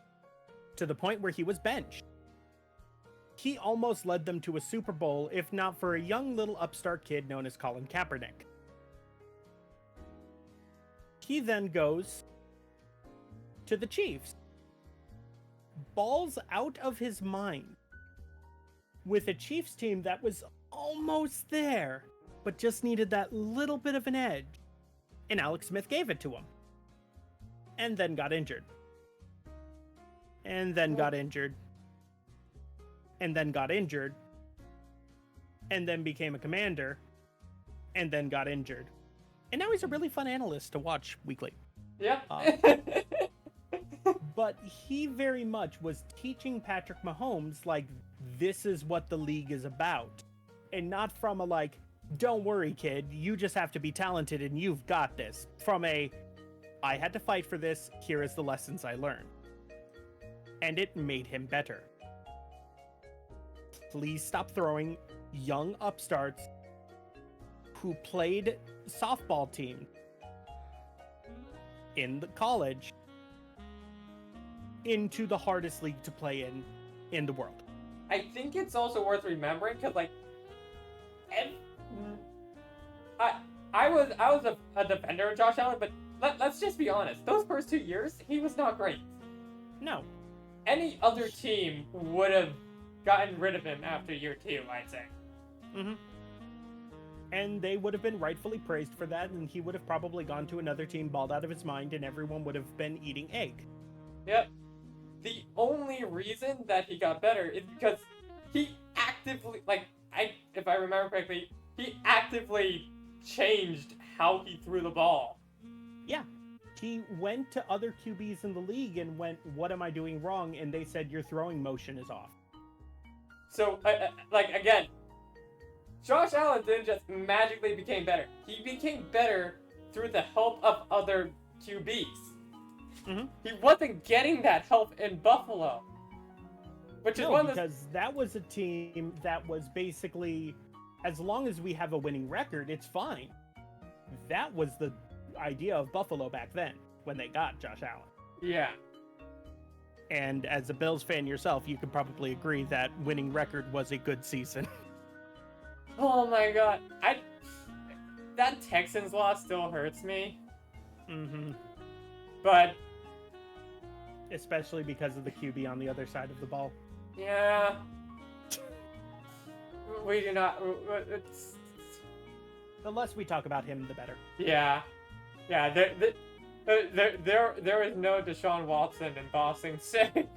to the point where he was benched. He almost led them to a Super Bowl, if not for a young little upstart kid known as Colin Kaepernick. He then goes to the Chiefs. Balls out of his mind with a Chiefs team that was almost there, but just needed that little bit of an edge. And Alex Smith gave it to him. And then got injured. And then got injured. And then got injured. And then became a commander. And then got injured. And now he's a really fun analyst to watch weekly. Yeah. But he very much was teaching Patrick Mahomes, like, this is what the league is about. And not from a, like, don't worry, kid, you just have to be talented and you've got this. From a, I had to fight for this, here is the lessons I learned. And it made him better. Please stop throwing young upstarts who played softball team in the college into the hardest league to play in the world. I think it's also worth remembering, because, like, I was a defender of Josh Allen, but let's just be honest. Those first 2 years, he was not great. No. Any other team would have gotten rid of him after year 2, I'd say. Mm-hmm. And they would have been rightfully praised for that, and he would have probably gone to another team balled out of his mind, and everyone would have been eating egg. Yep. The only reason that he got better is because he actively, if I remember correctly, he actively changed how he threw the ball. Yeah. He went to other QBs in the league and went, what am I doing wrong? And they said, your throwing motion is off. So, again, Josh Allen didn't just magically become better. He became better through the help of other QBs. Mm-hmm. He wasn't getting that help in Buffalo. Which is because that was a team that was basically, as long as we have a winning record, it's fine. That was the idea of Buffalo back then, when they got Josh Allen. Yeah. And as a Bills fan yourself, you could probably agree that winning record was a good season. Oh my god. That Texans loss still hurts me. Mm-hmm. But especially because of the QB on the other side of the ball. Yeah. We do not. The less we talk about him, the better. Yeah. Yeah. There is no Deshaun Watson in Bossing State.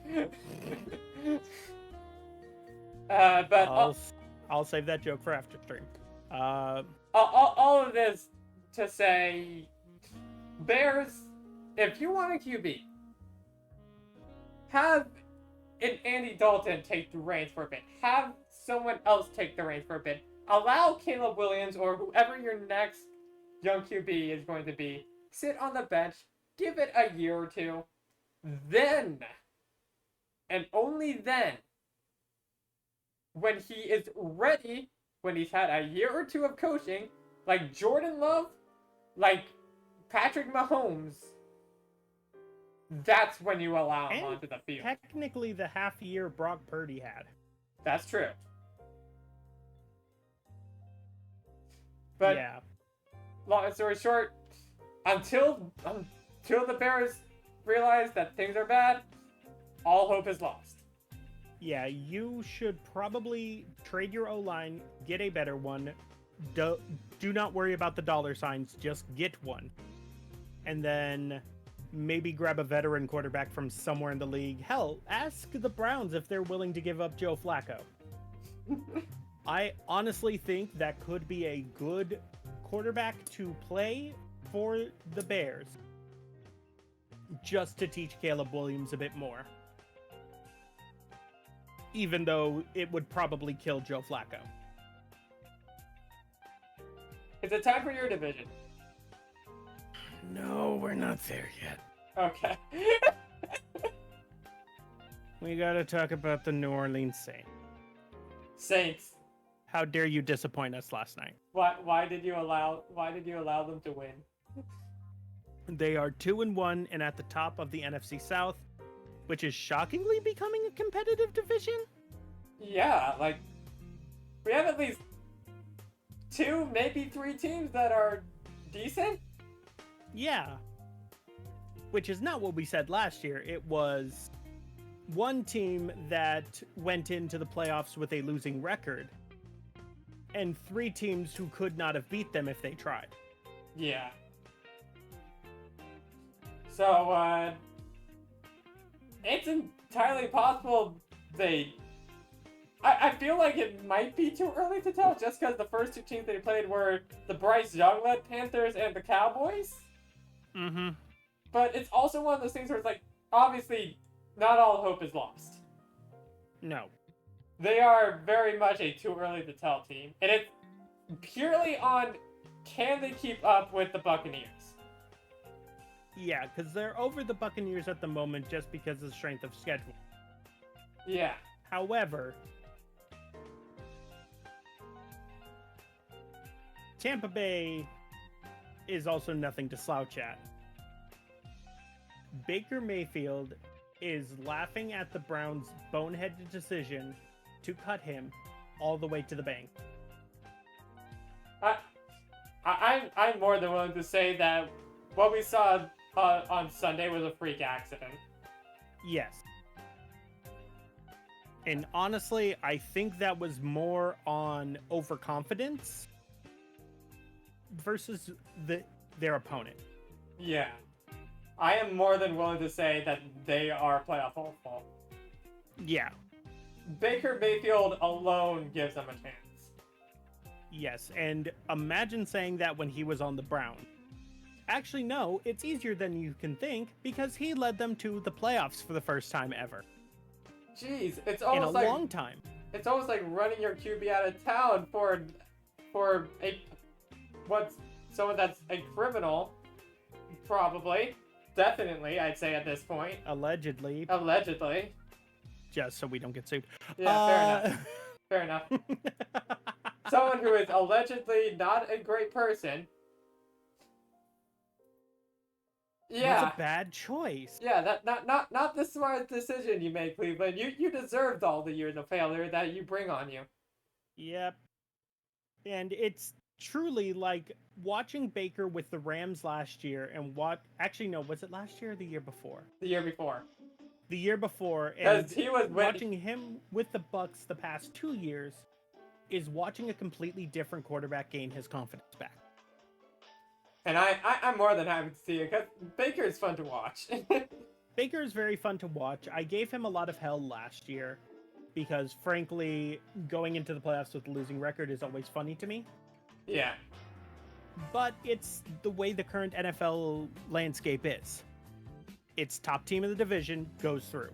But I'll save that joke for after stream. All of this to say, Bears, if you want a QB, have Andy Dalton take the reins for a bit. Have someone else take the reins for a bit. Allow Caleb Williams or whoever your next young QB is going to be, sit on the bench, give it a year or two, then, and only then, when he is ready, when he's had a year or two of coaching, like Jordan Love, like Patrick Mahomes, that's when you allow him onto the field. Technically, the half year Brock Purdy had. That's true. But yeah. Long story short, until the Bears realize that things are bad, all hope is lost. Yeah, you should probably trade your O-line, get a better one. Do not worry about the dollar signs, just get one. And then maybe grab a veteran quarterback from somewhere in the league. Hell, ask the Browns if they're willing to give up Joe Flacco. I honestly think that could be a good quarterback to play for the Bears, just to teach Caleb Williams a bit more. Even though it would probably kill Joe Flacco. Is it time for your division? No, we're not there yet. Okay. We gotta talk about the New Orleans Saints. Saints. How dare you disappoint us last night? Why did you allow them to win? They are 2-1 and at the top of the NFC South, which is shockingly becoming a competitive division. Yeah, like we have at least 2, maybe 3 teams that are decent. Yeah. Which is not what we said last year. It was one team that went into the playoffs with a losing record, and 3 teams who could not have beat them if they tried. Yeah. So, it's entirely possible I feel like it might be too early to tell, just because the first 2 teams they played were the Bryce Young-led Panthers and the Cowboys. Mm-hmm. But it's also one of those things where it's like, obviously, not all hope is lost. No. They are very much a too early to tell team. And it's purely on, can they keep up with the Buccaneers? Yeah, because they're over the Buccaneers at the moment just because of the strength of schedule. Yeah. However, Tampa Bay is also nothing to slouch at. Baker Mayfield is laughing at the Browns' boneheaded decision to cut him all the way to the bank. I'm more than willing to say that what we saw on Sunday was a freak accident. Yes. And honestly, I think that was more on overconfidence versus their opponent. Yeah. I am more than willing to say that they are playoff hopeful. Yeah. Baker Mayfield alone gives them a chance. Yes, and imagine saying that when he was on the Browns. Actually, no, it's easier than you can think because he led them to the playoffs for the first time ever. Jeez, it's almost in a long time. It's almost like running your QB out of town for someone that's a criminal, probably. Definitely, I'd say at this point. Allegedly. Just so we don't get sued. Yeah, fair enough. Someone who is allegedly not a great person. was a bad choice. Yeah, that not the smart decision you made, Cleveland. You deserved all the years of failure that you bring on you. Yep. And it's truly like watching Baker with the Rams last year and actually no, was it last year or the year before? The year before. The year before, and he was watching him with the Bucks the past 2 years is watching a completely different quarterback gain his confidence back. And I'm more than happy to see it because Baker is fun to watch. Baker is very fun to watch. I gave him a lot of hell last year because, frankly, going into the playoffs with a losing record is always funny to me. Yeah. But it's the way the current NFL landscape is. It's top team in the division goes through.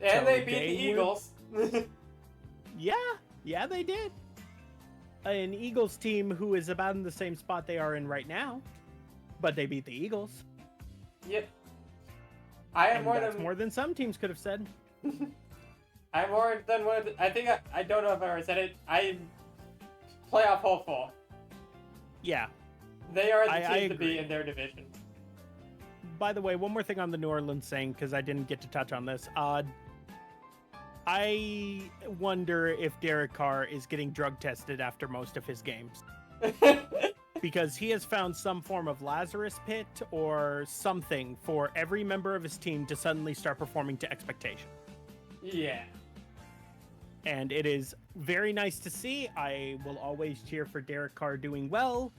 And so they beat the Eagles. Yeah, they did. An Eagles team who is about in the same spot they are in right now, but they beat the Eagles. Yep. That's more than some teams could have said. I'm more than what I think. I don't know if I ever said it. I'm playoff hopeful. Yeah. They are the team to be in their division. By the way, one more thing on the New Orleans thing, because I didn't get to touch on this. I wonder if Derek Carr is getting drug tested after most of his games. Because he has found some form of Lazarus pit or something for every member of his team to suddenly start performing to expectation. Yeah. And it is very nice to see. I will always cheer for Derek Carr doing well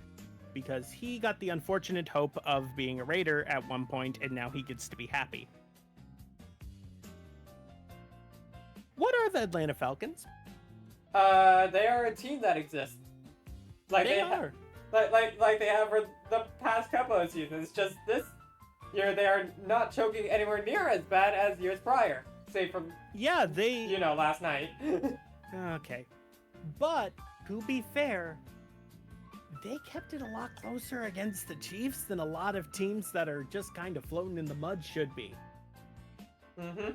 because he got the unfortunate hope of being a Raider at one point and now he gets to be happy. What are the Atlanta Falcons? They are a team that exists. Like they are. Like they have for the past couple of seasons. Just this year, they are not choking anywhere near as bad as years prior. Say from last night. Okay, but to be fair, they kept it a lot closer against the Chiefs than a lot of teams that are just kind of floating in the mud should be. Mm-hmm.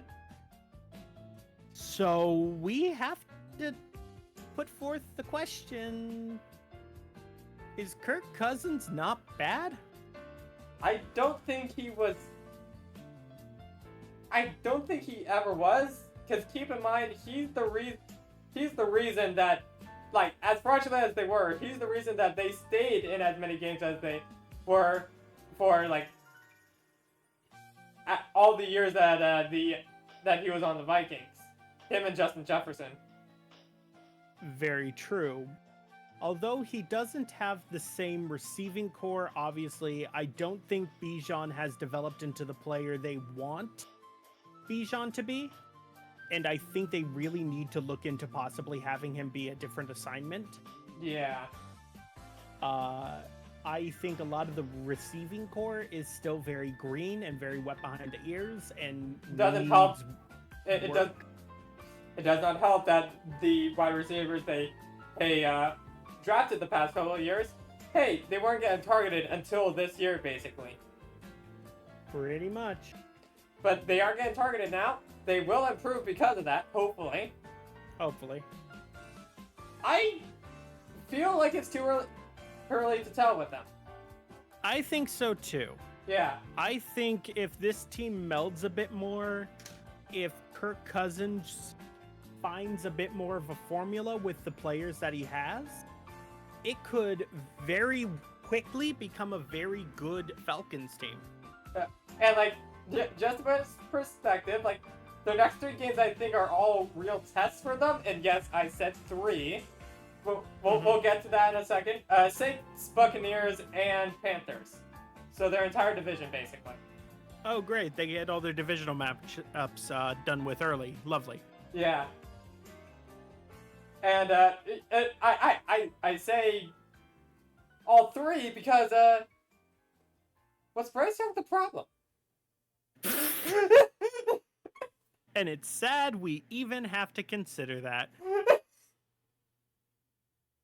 So we have to put forth the question: is Kirk Cousins not bad? I don't think he was. I don't think he ever was. Because keep in mind, he's the reason that, like, as fraudulent as they were, he's the reason that they stayed in as many games as they were for, like, all the years that that he was on the Vikings. Him and Justin Jefferson. Very true. Although he doesn't have the same receiving core, obviously, I don't think Bijan has developed into the player they want Bijan to be. And I think they really need to look into possibly having him be a different assignment. Yeah. I think a lot of the receiving core is still very green and very wet behind the ears and doesn't help. It does not help that the wide receivers they drafted the past couple of years, hey, they weren't getting targeted until this year, basically. Pretty much. But they are getting targeted now. They will improve because of that, hopefully. Hopefully. I feel like it's too early to tell with them. I think so too. Yeah. I think if this team melds a bit more, if Kirk Cousins finds a bit more of a formula with the players that he has, it could very quickly become a very good Falcons team. And like, just a perspective, like, the next 3 games I think are all real tests for them, and yes, I said 3. We'll get to that in a second. Saints, Buccaneers, and Panthers. So their entire division, basically. Oh, great. They get all their divisional matchups done with early. Lovely. Yeah. And I say all 3 because what's Bryce Young the problem? And it's sad we even have to consider that.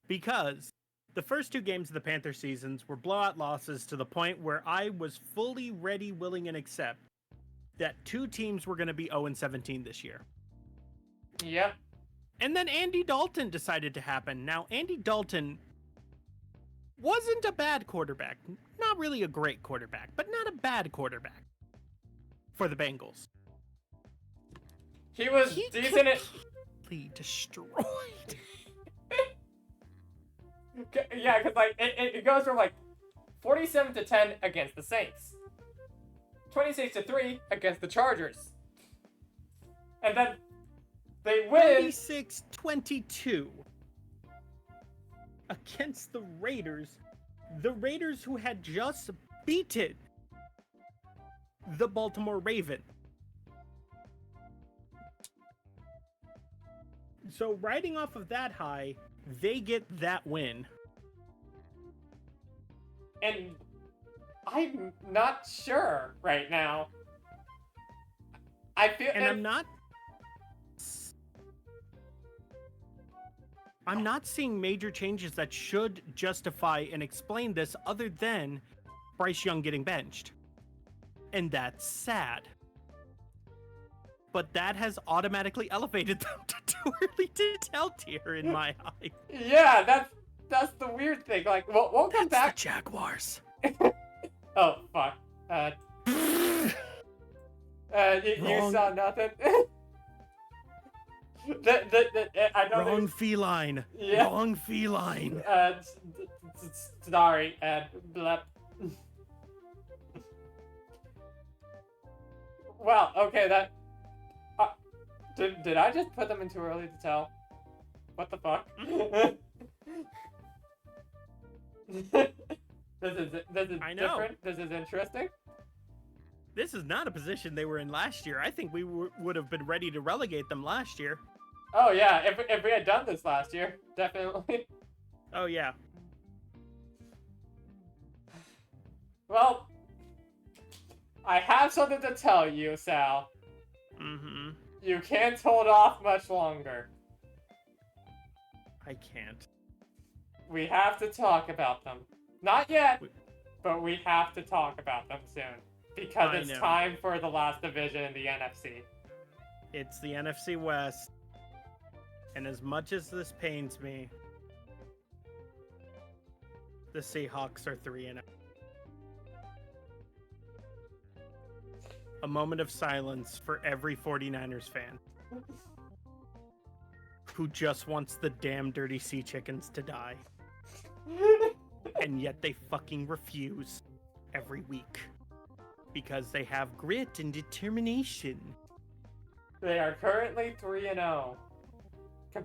Because the first 2 games of the Panther seasons were blowout losses to the point where I was fully ready, willing, and accept that 2 teams were going to be 0-17 this year. Yep. And then Andy Dalton decided to happen. Now, Andy Dalton wasn't a bad quarterback. Not really a great quarterback, but not a bad quarterback for the Bengals. He was decent at... Completely destroyed. Yeah, because like it goes from like 47-10 against the Saints, 26-3 against the Chargers, and then they win 26-22 against the Raiders. The Raiders who had just beaten the Baltimore Ravens. So riding off of that high, they get that win. And I'm not sure right now. I feel... And I'm not seeing major changes that should justify and explain this other than Bryce Young getting benched. And that's sad. But that has automatically elevated them to too early to tell tier in my eyes. Yeah, that's the weird thing. Like, we'll come back. The Jaguars. Oh fuck. You saw nothing. I don't Wrong feline. Yeah. Wrong feline. Sorry. Blep. Well, okay. That. Did I just put them in too early to tell? What the fuck? This is different. This is interesting. This is not a position they were in last year. I think we would have been ready to relegate them last year. Oh yeah, if we had done this last year, definitely. Oh yeah. Well, I have something to tell you, Sal. Mm-hmm. You can't hold off much longer. I can't. We have to talk about them. Not yet, but we have to talk about them soon. Because it's time for the last division in the NFC. It's the NFC West. And as much as this pains me, the Seahawks are 3-0. A moment of silence for every 49ers fan who just wants the damn dirty sea chickens to die. And yet they fucking refuse every week. Because they have grit and determination. They are currently 3-0.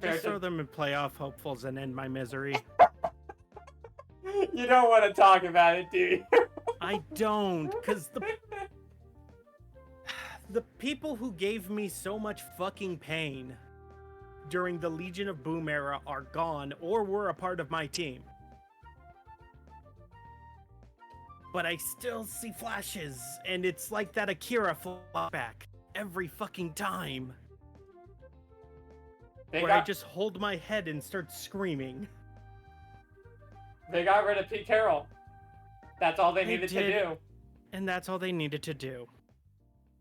Just throw them in playoff hopefuls and end my misery. You don't want to talk about it, do you? I don't, because the people who gave me so much fucking pain during the Legion of Boom era are gone or were a part of my team. But I still see flashes, and it's like that Akira flashback every fucking time. I just hold my head and start screaming. They got rid of Pete Carroll. That's all they needed to do. And that's all they needed to do.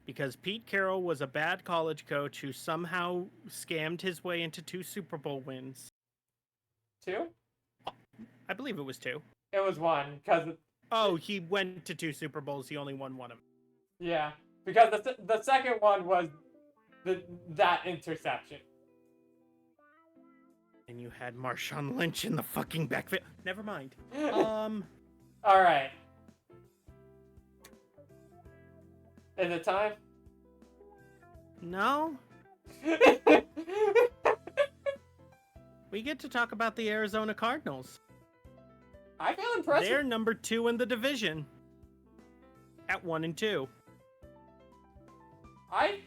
Because Pete Carroll was a bad college coach who somehow scammed his way into 2 Super Bowl wins. 2? I believe it was 2. It was 1, because... Oh, he went to 2 Super Bowls. He only won one of them. Yeah, because the second one was that interception. And you had Marshawn Lynch in the fucking backfield. Never mind. All right. Is it time? No. We get to talk about the Arizona Cardinals. I feel impressed. They're number 2 in the division. At 1-2. I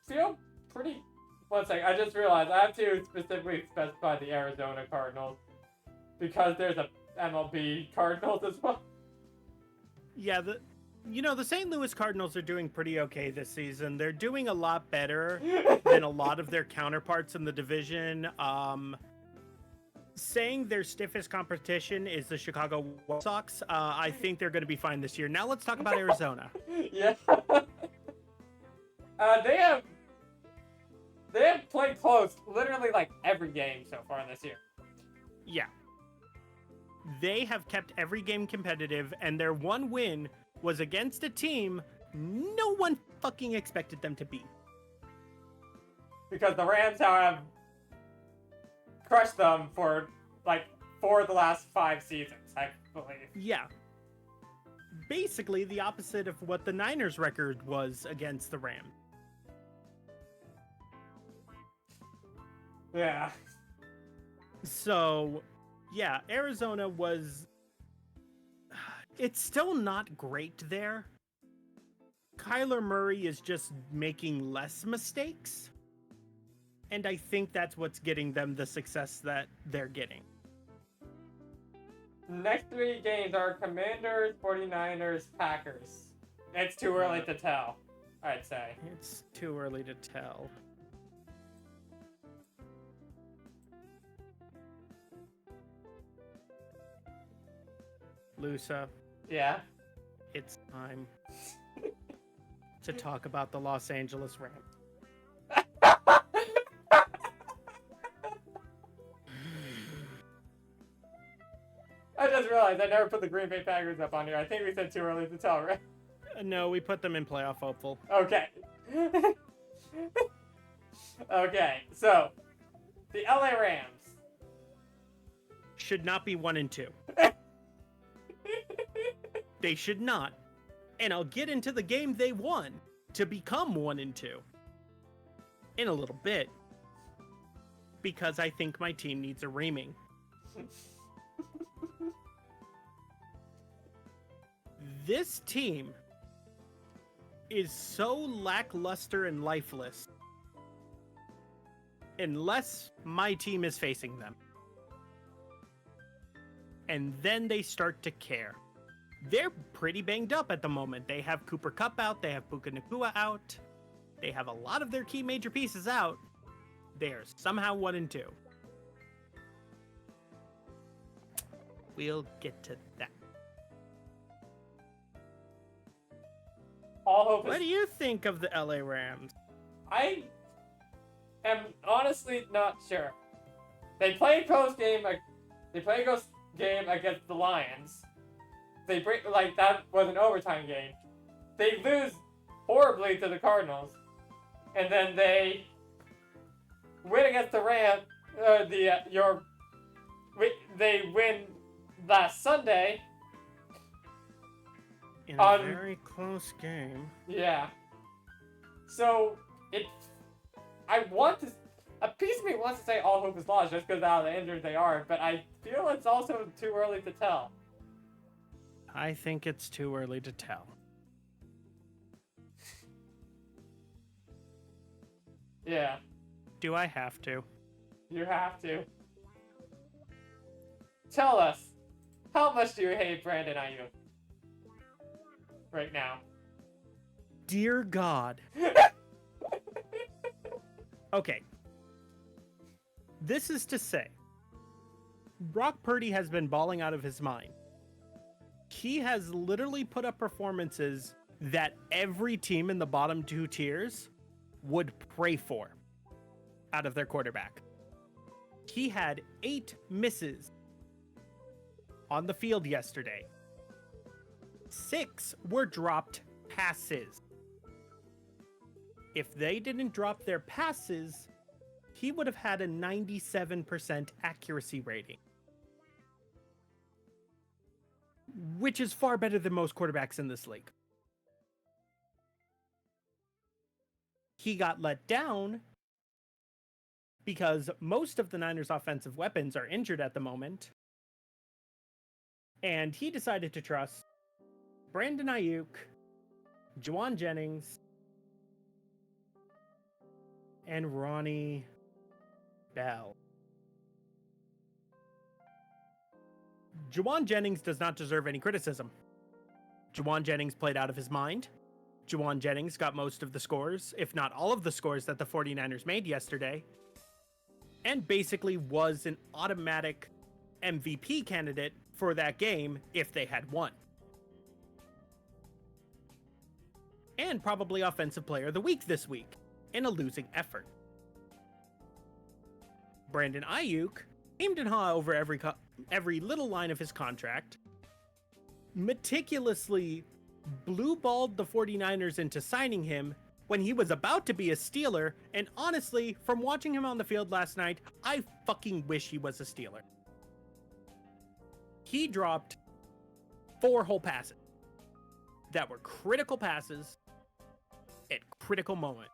feel pretty... One second, I just realized I have to specifically specify the Arizona Cardinals. Because there's a MLB Cardinals as well. Yeah, the St. Louis Cardinals are doing pretty okay this season. They're doing a lot better than a lot of their counterparts in the division. Saying their stiffest competition is the Chicago White Sox. I think they're going to be fine this year. Now let's talk about Arizona. Yeah. They have played close literally like every game so far this year. Yeah. they have kept every game competitive, and their one win was against a team no one fucking expected them to beat. Because the Rams have crushed them for the last 5 seasons, I believe. Yeah. Basically the opposite of what the Niners record was against the Rams. Yeah. So, yeah, Arizona was... It's still not great there. Kyler Murray is just making less mistakes. And I think that's what's getting them the success that they're getting. Next 3 games are Commanders, 49ers, Packers. It's too early to tell, I'd say. It's too early to tell. Lusa. Yeah? It's time to talk about the Los Angeles Rams. I just realized I never put the Green Bay Packers up on here. I think we said too early to tell, right? No, we put them in playoff hopeful. Okay. Okay, so the LA Rams should not be 1-2. They should not. And I'll get into the game they won to become 1-2 in a little bit. Because I think my team needs a reaming. This team is so lackluster and lifeless unless my team is facing them. And then they start to care. They're pretty banged up at the moment. They have Cooper Kupp out, they have Puka Nacua out, they have a lot of their key major pieces out. They are somehow 1-2. We'll get to that. What do you think of the LA Rams? I am honestly not sure. They played close game. They played a close game against the Lions. They that was an overtime game. They lose horribly to the Cardinals, and then they win against the Rams. They win last Sunday. In a very close game. Yeah. So, a piece of me wants to say all hope is lost just because of how injured they are, but I feel it's also too early to tell. I think it's too early to tell. Yeah. Do I have to? You have to. Tell us, how much do you hate Brandon Ayuk right now? Dear God. Okay. This is to say, Brock Purdy has been balling out of his mind. He has literally put up performances that every team in the bottom 2 tiers would pray for out of their quarterback. He had 8 misses on the field yesterday. 6 were dropped passes. If they didn't drop their passes, he would have had a 97% accuracy rating, which is far better than most quarterbacks in this league. He got let down because most of the Niners' offensive weapons are injured at the moment, and he decided to trust Brandon Ayuk, Juwan Jennings, and Ronnie Bell. Juwan Jennings does not deserve any criticism. Juwan Jennings played out of his mind. Juwan Jennings got most of the scores, if not all of the scores that the 49ers made yesterday, and basically was an automatic MVP candidate for that game if they had won. And probably Offensive Player of the Week this week in a losing effort. Brandon Ayuk aimed and haw over every little line of his contract, meticulously blue-balled the 49ers into signing him when he was about to be a Steeler, and honestly, from watching him on the field last night, I fucking wish he was a Steeler. He dropped 4 whole passes that were critical passes at critical moment.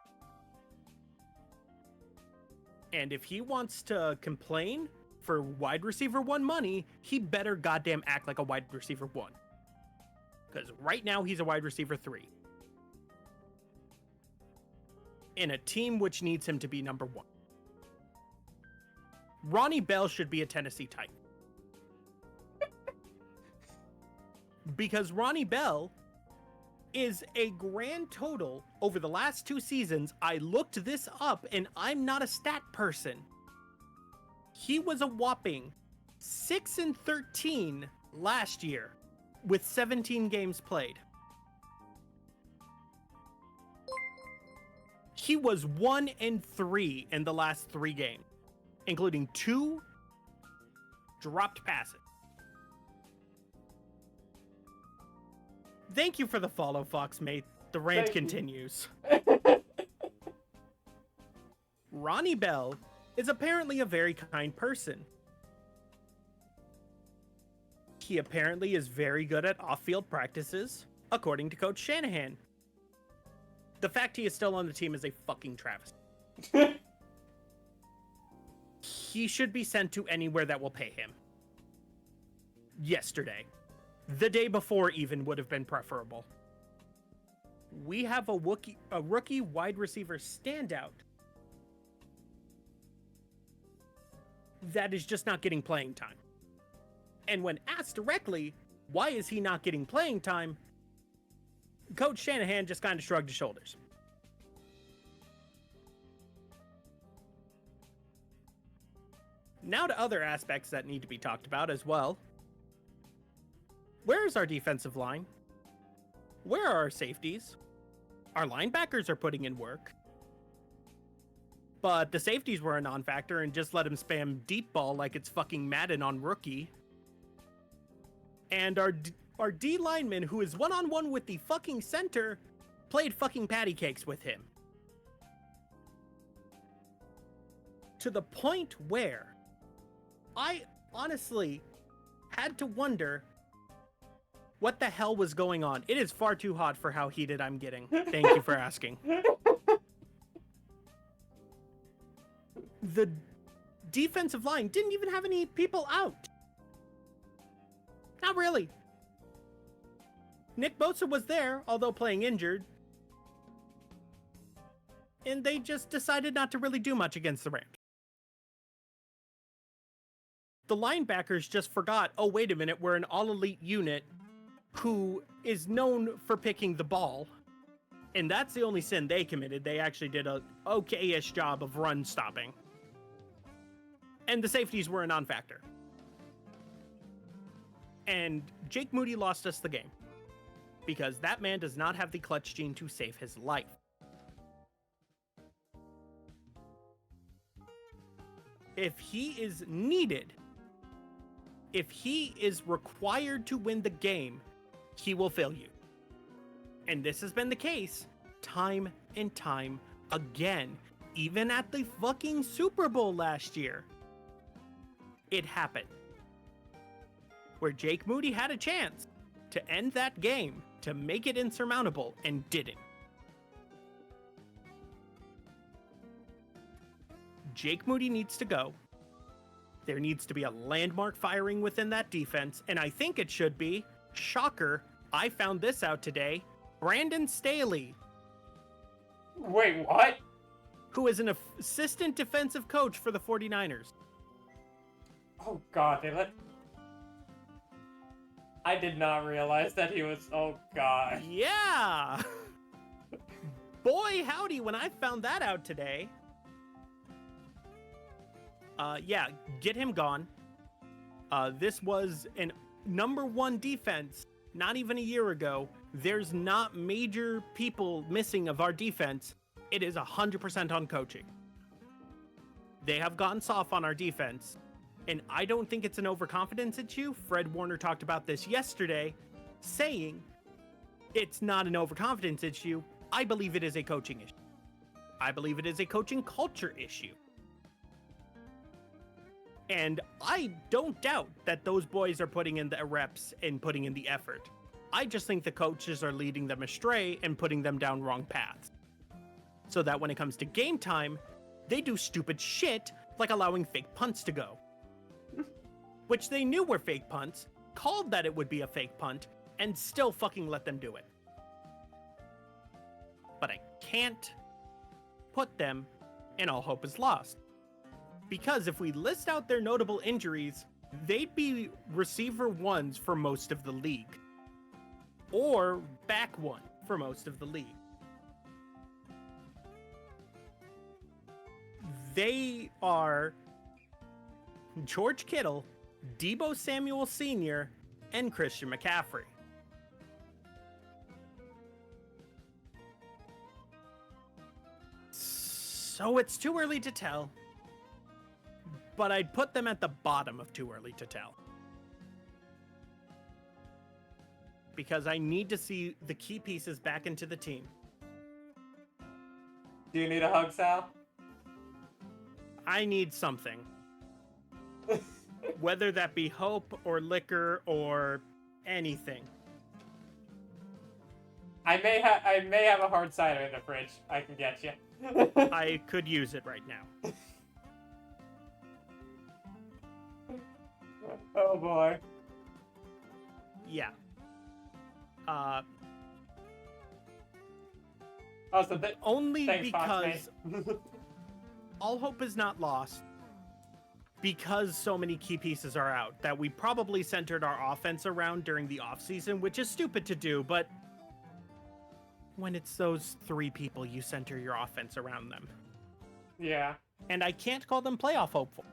And if he wants to complain for wide receiver 1 money, he better goddamn act like a wide receiver 1. Because right now he's a wide receiver 3. In a team which needs him to be number 1. Ronnie Bell should be a Tennessee Titan. Because Ronnie Bell is a grand total over the last 2 seasons. I looked this up and I'm not a stat person. He was a whopping 6-13 last year with 17 games played. He was 1-3 in the last 3 games, including 2 dropped passes. Thank you for the follow, Foxmate. The rant continues. Ronnie Bell is apparently a very kind person. He apparently is very good at off-field practices, according to Coach Shanahan. The fact he is still on the team is a fucking travesty. He should be sent to anywhere that will pay him. Yesterday. The day before even would have been preferable. We have a rookie wide receiver standout that is just not getting playing time. And when asked directly, why is he not getting playing time? Coach Shanahan just kind of shrugged his shoulders. Now to other aspects that need to be talked about as well. Where is our defensive line? Where are our safeties? Our linebackers are putting in work. But the safeties were a non-factor and just let him spam deep ball like it's fucking Madden on rookie. And our D lineman, who is one-on-one with the fucking center, played fucking patty cakes with him. To the point where I honestly had to wonder what the hell was going on. It is far too hot for how heated I'm getting. Thank you for asking. The defensive line didn't even have any people out. Not really. Nick Bosa was there, although playing injured. And they just decided not to really do much against the Rams. The linebackers just forgot, oh, wait a minute, we're an all-elite unit who is known for picking the ball. And that's the only sin they committed. They actually did a okay-ish job of run stopping. And the safeties were a non-factor. And Jake Moody lost us the game. Because that man does not have the clutch gene to save his life. If he is needed, if he is required to win the game, he will fail you. And this has been the case time and time again. Even at the fucking Super Bowl last year. It happened. Where Jake Moody had a chance to end that game, to make it insurmountable, and didn't. Jake Moody needs to go. There needs to be a landmark firing within that defense, and I think it should be, shocker, I found this out today, Brandon Staley. Wait, what? Who is an assistant defensive coach for the 49ers. Oh god, I did not realize that he was, oh god. Yeah! Boy, howdy, when I found that out today. Yeah, get him gone. This was an #1 defense not even a year ago. There's not major people missing of our defense. It is 100% on coaching. They have gotten soft on our defense. And I don't think it's an overconfidence issue. Fred Warner talked about this yesterday, saying it's not an overconfidence issue. I believe it is a coaching issue. I believe it is a coaching culture issue. And I don't doubt that those boys are putting in the reps and putting in the effort. I just think the coaches are leading them astray and putting them down wrong paths. So that when it comes to game time, they do stupid shit like allowing fake punts to go. Which they knew were fake punts, called that it would be a fake punt, and still fucking let them do it. But I can't put them in all hope is lost. Because if we list out their notable injuries, they'd be receiver ones for most of the league. Or back one for most of the league. They are George Kittle, Deebo Samuel Sr., and Christian McCaffrey. So it's too early to tell, but I'd put them at the bottom of too early to tell. Because I need to see the key pieces back into the team. Do you need a hug, Sal? I need something. Whether that be hope or liquor or anything. I may have a hard cider in the fridge. I can get you. I could use it right now. Oh boy. Yeah. Only thanks, because all hope is not lost. Because so many key pieces are out that we probably centered our offense around during the offseason, which is stupid to do, but when it's those three people, you center your offense around them. Yeah. And I can't call them playoff hopeful.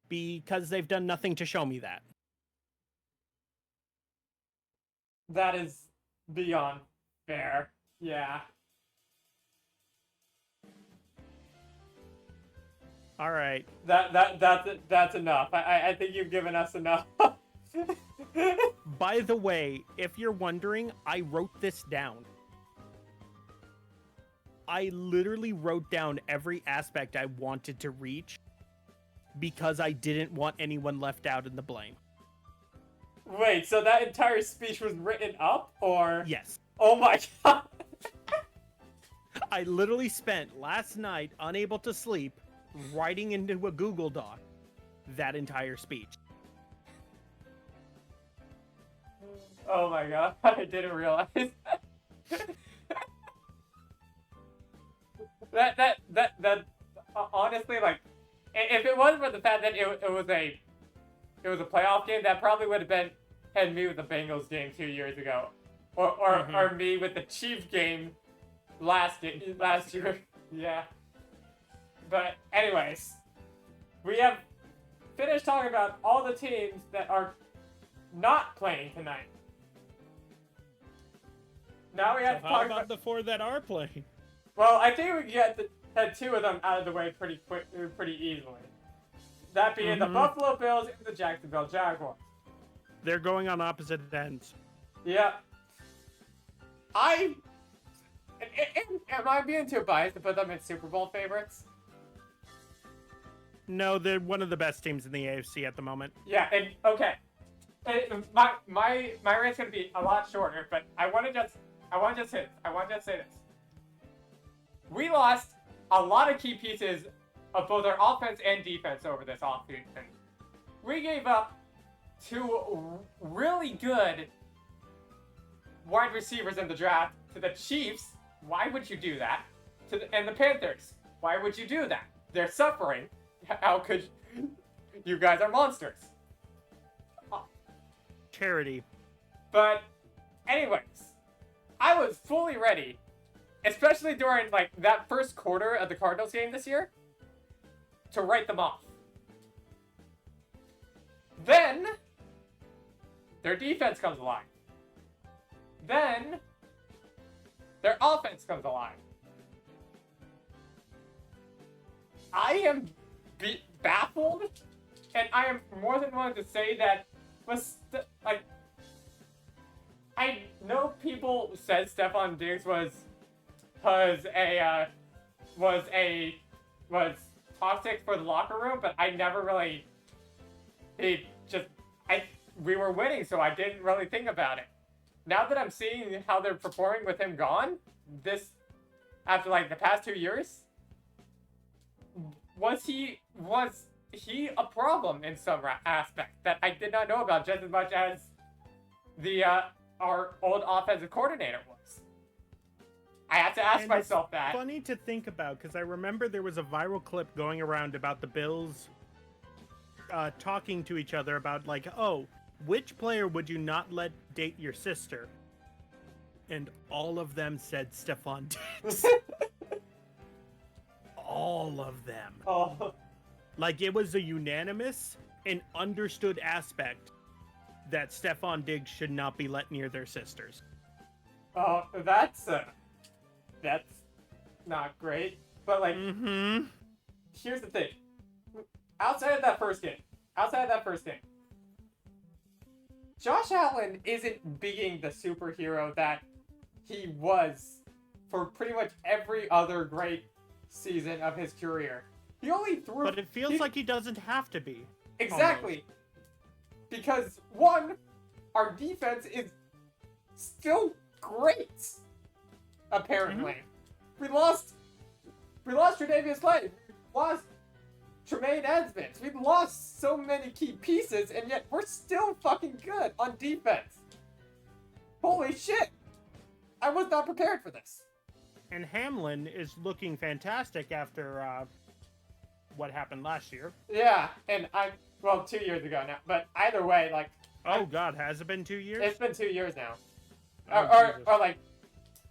Because they've done nothing to show me that. That is beyond fair. Yeah. All right. That's enough. I think you've given us enough. By the way, if you're wondering, I wrote this down. I literally wrote down every aspect I wanted to reach because I didn't want anyone left out in the blame. Wait, so that entire speech was written up, or? Yes. Oh my god. I literally spent last night, unable to sleep, writing into a Google Doc that entire speech. Oh my god, I didn't realize that honestly, like, if it wasn't for the fact that it was a playoff game, that probably would have had me with the Bengals game 2 years ago, or me with the Chiefs game last year. Yeah. But anyways, we have finished talking about all the teams that are not playing tonight. Now we have to talk about the four that are playing. Well, I think we had two of them out of the way pretty easily. That being the Buffalo Bills and the Jacksonville Jaguars. They're going on opposite ends. Yeah. Am I being too biased to put them in Super Bowl favorites? No, they're one of the best teams in the AFC at the moment. Yeah, and okay. My rant's gonna be a lot shorter, but I want to just say this. We lost a lot of key pieces of both our offense and defense over this offseason. We gave up two really good wide receivers in the draft to the Chiefs. Why would you do that? And the Panthers. Why would you do that? They're suffering. How could you guys are monsters? Charity. But anyways, I was fully ready, especially during like that first quarter of the Cardinals game this year, to write them off. Then their defense comes alive. Then their offense comes alive. I am baffled, and I am more than willing to say that like, I know people said Stephon Diggs was toxic for the locker room, but I never really. We were winning, so I didn't really think about it. Now that I'm seeing how they're performing with him gone, after like the past 2 years, was he a problem in some aspect that I did not know about just as much as our old offensive coordinator was? I have to ask myself that. It's funny to think about, because I remember there was a viral clip going around about the Bills talking to each other about, like, oh, which player would you not let date your sister? And all of them said Stephon Diggs. All of them. Oh. Like, it was a unanimous and understood aspect that Stephon Diggs should not be let near their sisters. Oh, that's not great. But, like, here's the thing. Outside of that first game, Josh Allen isn't being the superhero that he was for pretty much every other great season of his career. He only threw... But it feels like he doesn't have to be. Exactly. Almost. Because, one, our defense is still great, apparently. We lost Tre'Davious Slade. We lost Tremaine Edmonds. We've lost so many key pieces, and yet we're still fucking good on defense. Holy shit! I was not prepared for this. And Hamlin is looking fantastic after what happened last year. Yeah, and 2 years ago now. But either way, like... God, has it been 2 years? It's been 2 years now. Or like,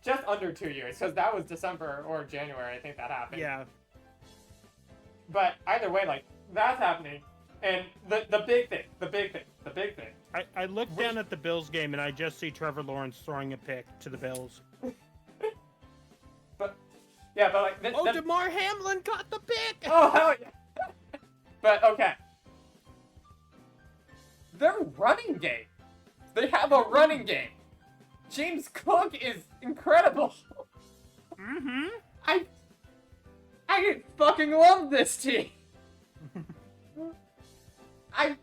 just under 2 years, because that was December or January, I think that happened. Yeah. But either way, like, that's happening. And the big thing. I look down at the Bills game and I just see Trevor Lawrence throwing a pick to the Bills. But like... DeMar Hamlin caught the pick! Oh, hell yeah! But, okay. Their running game. They have a running game. James Cook is incredible. I fucking love this team. I'm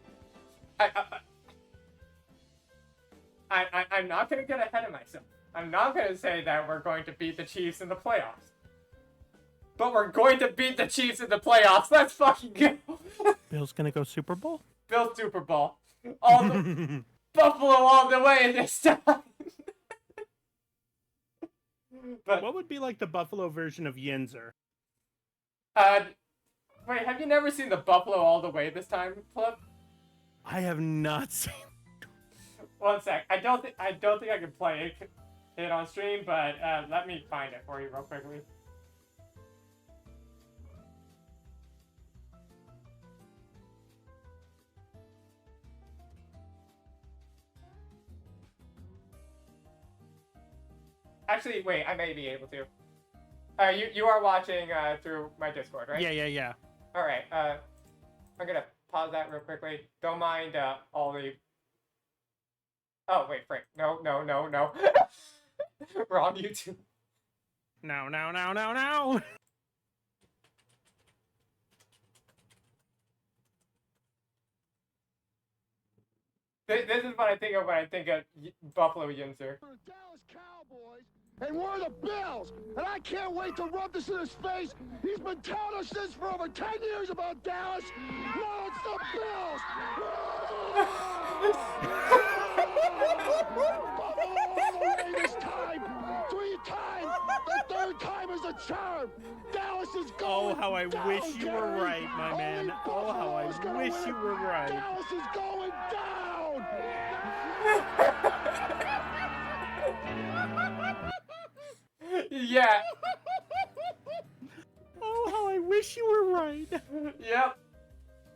not gonna get ahead of myself. I'm not gonna say that we're going to beat the Chiefs in the playoffs. But we're going to beat the Chiefs in the playoffs. Let's fucking go. Bill's gonna go Super Bowl? Bill's Super Bowl. All the Buffalo all the way this time. But what would be like the Buffalo version of Yinzer? Wait, have you never seen the Buffalo all the way this time clip? I have not seen. 1 sec. I don't think I can play it on stream, but let me find it for you real quickly. Actually, wait, I may be able to. You are watching through my Discord, right? Yeah. All right. I'm gonna pause that real quickly. Don't mind all the. Oh wait, Frank. No. Wrong YouTube. No. This is what I think of when I think of Buffalo Yinzer. For the Dallas Cowboys, and we're the Bills, and I can't wait to rub this in his face. He's been telling us this for over 10 years about Dallas. Now it's the Bills. Buffalo all the way this time. 3 times. The 3rd time is a charm. Dallas is going Oh, how I down, wish you were Gary. right, my man. Oh, how I wish you were right. Dallas is going down. Yeah. Oh, how I wish you were right.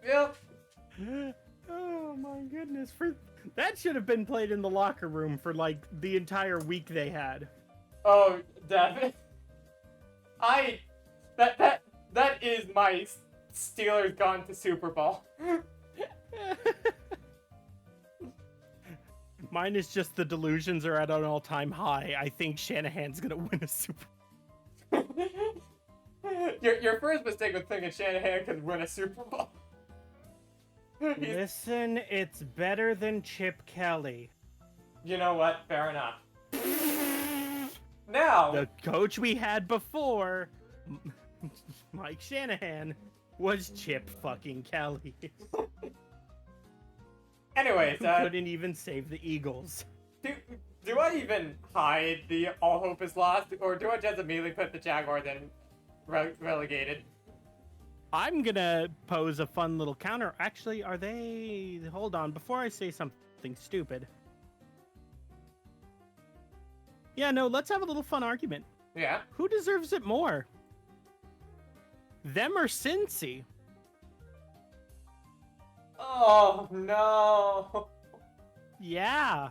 Yep. Oh my goodness. That should have been played in the locker room for like the entire week they had. Oh, Devin. That is my Steelers gone to Super Bowl. Mine is just the delusions are at an all-time high. I think Shanahan's gonna win a Super Bowl. Your first mistake was thinking Shanahan could win a Super Bowl. Listen, it's better than Chip Kelly. You know what? Fair enough. Now, the coach we had before, Mike Shanahan, was Chip fucking Kelly. Anyways, couldn't even save the Eagles. Do I even hide the all hope is lost, or do I just immediately put the Jaguars in relegated? I'm gonna pose a fun little counter. Actually, are they... Hold on, before I say something stupid. Yeah, no, let's have a little fun argument. Yeah? Who deserves it more? Them or Cincy? Oh, no. Yeah.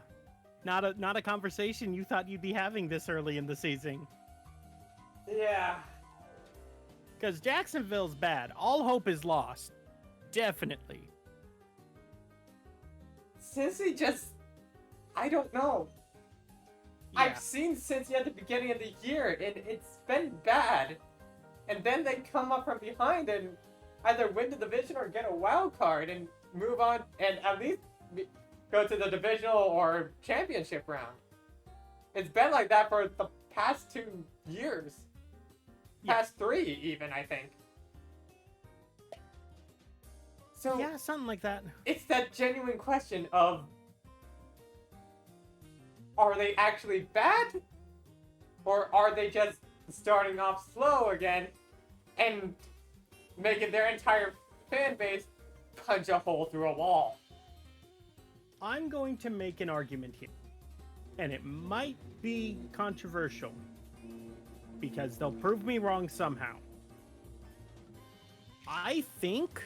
Not a conversation you thought you'd be having this early in the season. Yeah. Because Jacksonville's bad. All hope is lost. Definitely. Cincy just... I don't know. Yeah. I've seen Cincy at the beginning of the year, and it's been bad. And then they come up from behind and either win the division or get a wild card and move on and at least go to the divisional or championship round. It's been like that for the past 2 years. Past 3, even, I think. So yeah, something like that. It's that genuine question of, are they actually bad? Or are they just starting off slow again and making their entire fan base punch a hole through a wall? I'm going to make an argument here. And it might be controversial, because they'll prove me wrong somehow. I think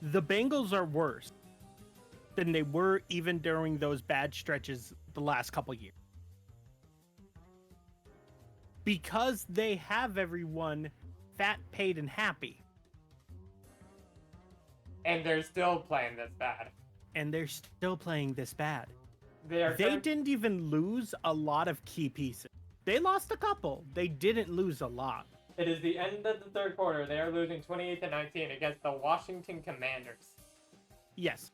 the Bengals are worse than they were even during those bad stretches the last couple years. Because they have everyone fat, paid, and happy. And they're still playing this bad. They didn't even lose a lot of key pieces. They lost a couple. They didn't lose a lot. It is the end of the third quarter. They are losing 28-19 against the Washington Commanders. Yes.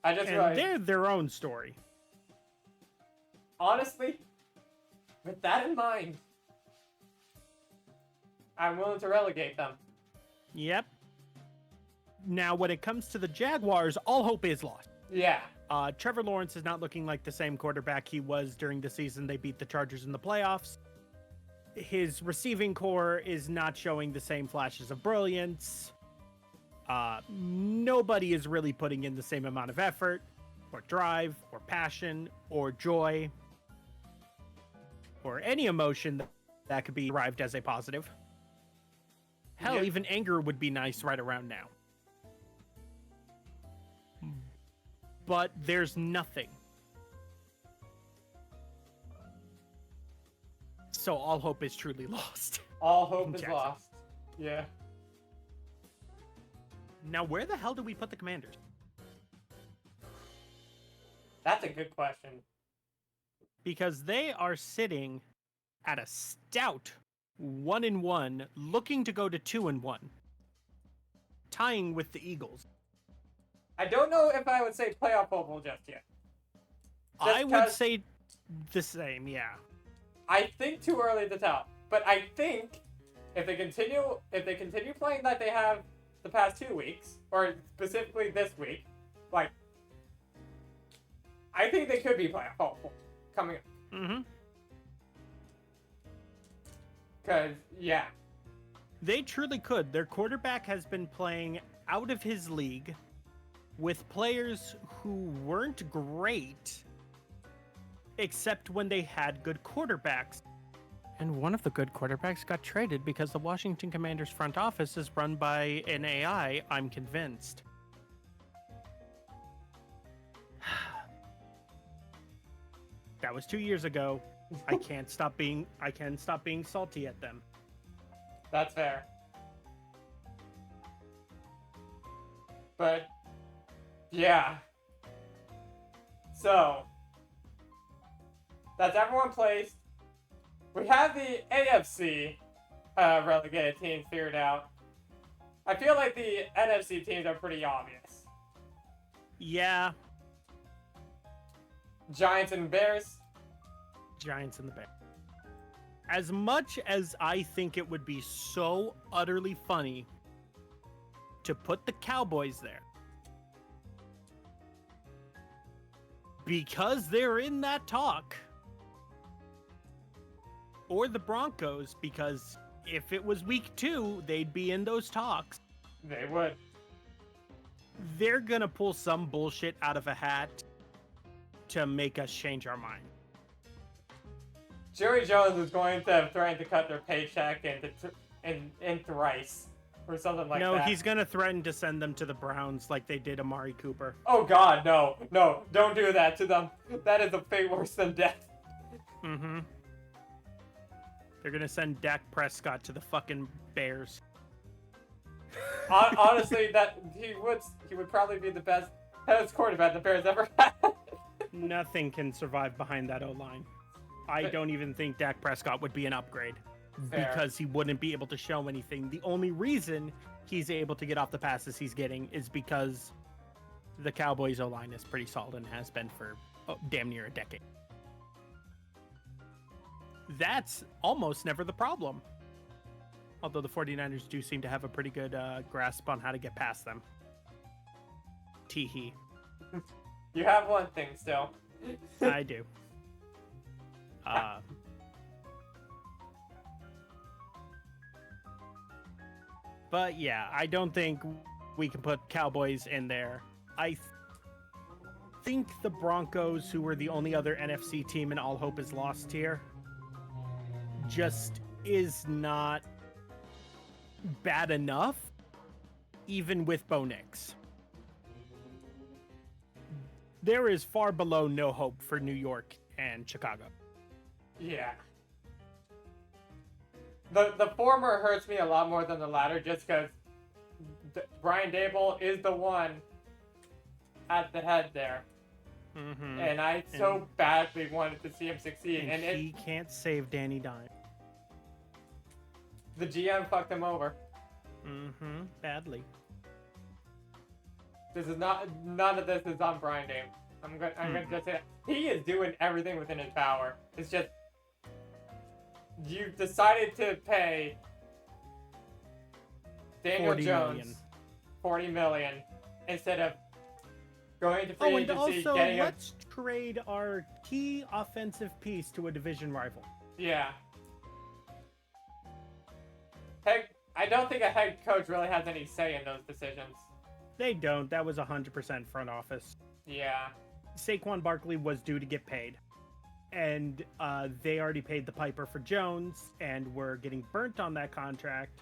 I just realized, they're their own story. Honestly, with that in mind, I'm willing to relegate them. Yep. Now, when it comes to the Jaguars, all hope is lost. Yeah. Trevor Lawrence is not looking like the same quarterback he was during the season they beat the Chargers in the playoffs. His receiving core is not showing the same flashes of brilliance. Nobody is really putting in the same amount of effort, or drive, or passion, or joy, or any emotion that could be derived as a positive. Hell, Yep. Even anger would be nice right around now. But there's nothing. So all hope is truly lost. All hope is lost. Yeah. Now, where the hell do we put the Commanders? That's a good question. Because they are sitting at a stout 1-1, looking to go to 2-1, tying with the Eagles. I don't know if I would say playoff hopeful just yet. I would say the same, yeah. I think too early to tell, but I think if they continue playing like they have the past 2 weeks, or specifically this week, like, I think they could be playoff hopeful coming up. Mm-hmm. Because, yeah. They truly could. Their quarterback has been playing out of his league with players who weren't great, except when they had good quarterbacks. And one of the good quarterbacks got traded because the Washington Commanders front office is run by an AI, I'm convinced. That was 2 years ago. I can stop being salty at them. That's fair. But, yeah. So, that's everyone placed. We have the AFC relegated teams figured out. I feel like the NFC teams are pretty obvious. Yeah. Giants and Bears. Giants and the Bears. As much as I think it would be so utterly funny to put the Cowboys there, because they're in that talk, or the Broncos, because if it was week 2, they'd be in those talks. They would. They're gonna pull some bullshit out of a hat to make us change our mind. Jerry Jones is going to threaten to cut their paycheck into rice or something like that. No, he's going to threaten to send them to the Browns like they did Amari Cooper. Oh God, no, don't do that to them. That is a fate worse than death. Mm-hmm. They're going to send Dak Prescott to the fucking Bears. Honestly, that he would probably be the best quarterback the Bears ever had. Nothing can survive behind that O-line. I don't even think Dak Prescott would be an upgrade. Fair. Because he wouldn't be able to show anything. The only reason he's able to get off the passes he's getting is because the Cowboys O-line is pretty solid and has been for damn near a decade. That's almost never the problem. Although the 49ers do seem to have a pretty good grasp on how to get past them. Tee-hee. You have one thing still. I do. But yeah, I don't think we can put Cowboys in there. I think the Broncos, who were the only other NFC team in all hope is lost here, just is not bad enough, even with Bo Nix. There is far below no hope for New York and Chicago. Yeah. The former hurts me a lot more than the latter, just because Brian Daboll is the one at the head there. Mm-hmm. And I so badly wanted to see him succeed. And he can't save Danny Dime. The GM fucked him over. Mm-hmm. Badly. This is none of this is on Brian Daboll. I'm gonna just say that. He is doing everything within his power. It's just you decided to pay Daniel Jones $40 million instead of going to free agency. Also, let's trade our key offensive piece to a division rival. Yeah. Heck, I don't think a head coach really has any say in those decisions. They don't. That was 100% front office. Yeah. Saquon Barkley was due to get paid. And they already paid the piper for Jones and were getting burnt on that contract.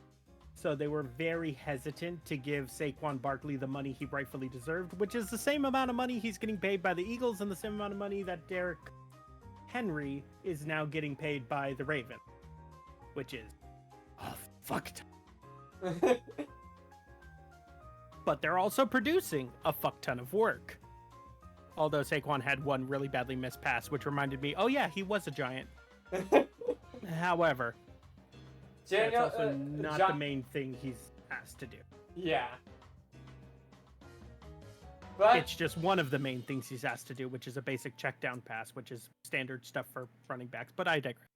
So they were very hesitant to give Saquon Barkley the money he rightfully deserved, which is the same amount of money he's getting paid by the Eagles and the same amount of money that Derrick Henry is now getting paid by the Ravens, which is a fuck ton. But they're also producing a fuck ton of work. Although Saquon had one really badly missed pass, which reminded me, oh yeah, he was a Giant. However, that's also not the main thing he's asked to do. Yeah. But it's just one of the main things he's asked to do, which is a basic check down pass, which is standard stuff for running backs. But I digress.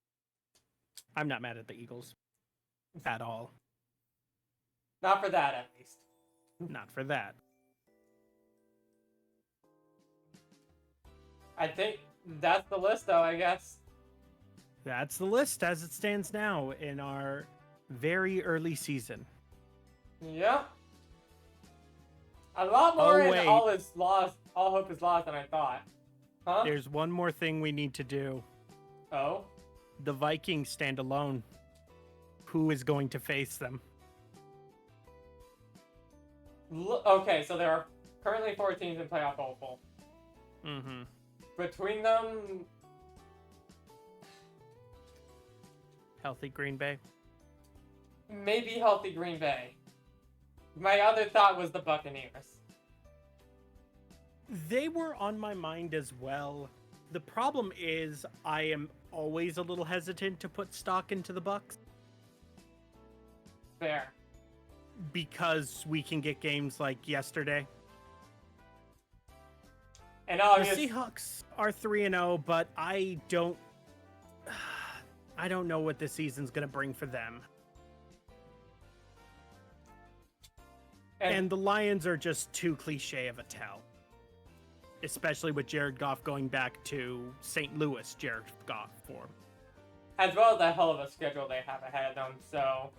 I'm not mad at the Eagles at all. Not for that, at least. Not for that. I think that's the list, though, I guess. That's the list as it stands now in our very early season. Yep. A lot more in all hope is lost than I thought. Huh? There's one more thing we need to do. Oh? The Vikings stand alone. Who is going to face them? Okay, so there are currently 4 teams in playoff hopeful. Mm-hmm. Between them... Healthy Green Bay. maybe healthy Green Bay. My other thought was the Buccaneers. They were on my mind as well. The problem is I am always a little hesitant to put stock into the Bucs. Fair. Because we can get games like yesterday. And the Seahawks are 3-0, but I don't know what this season's going to bring for them. And the Lions are just too cliche of a tell. Especially with Jared Goff going back to St. Louis Jared Goff form. As well as the hell of a schedule they have ahead of them, so...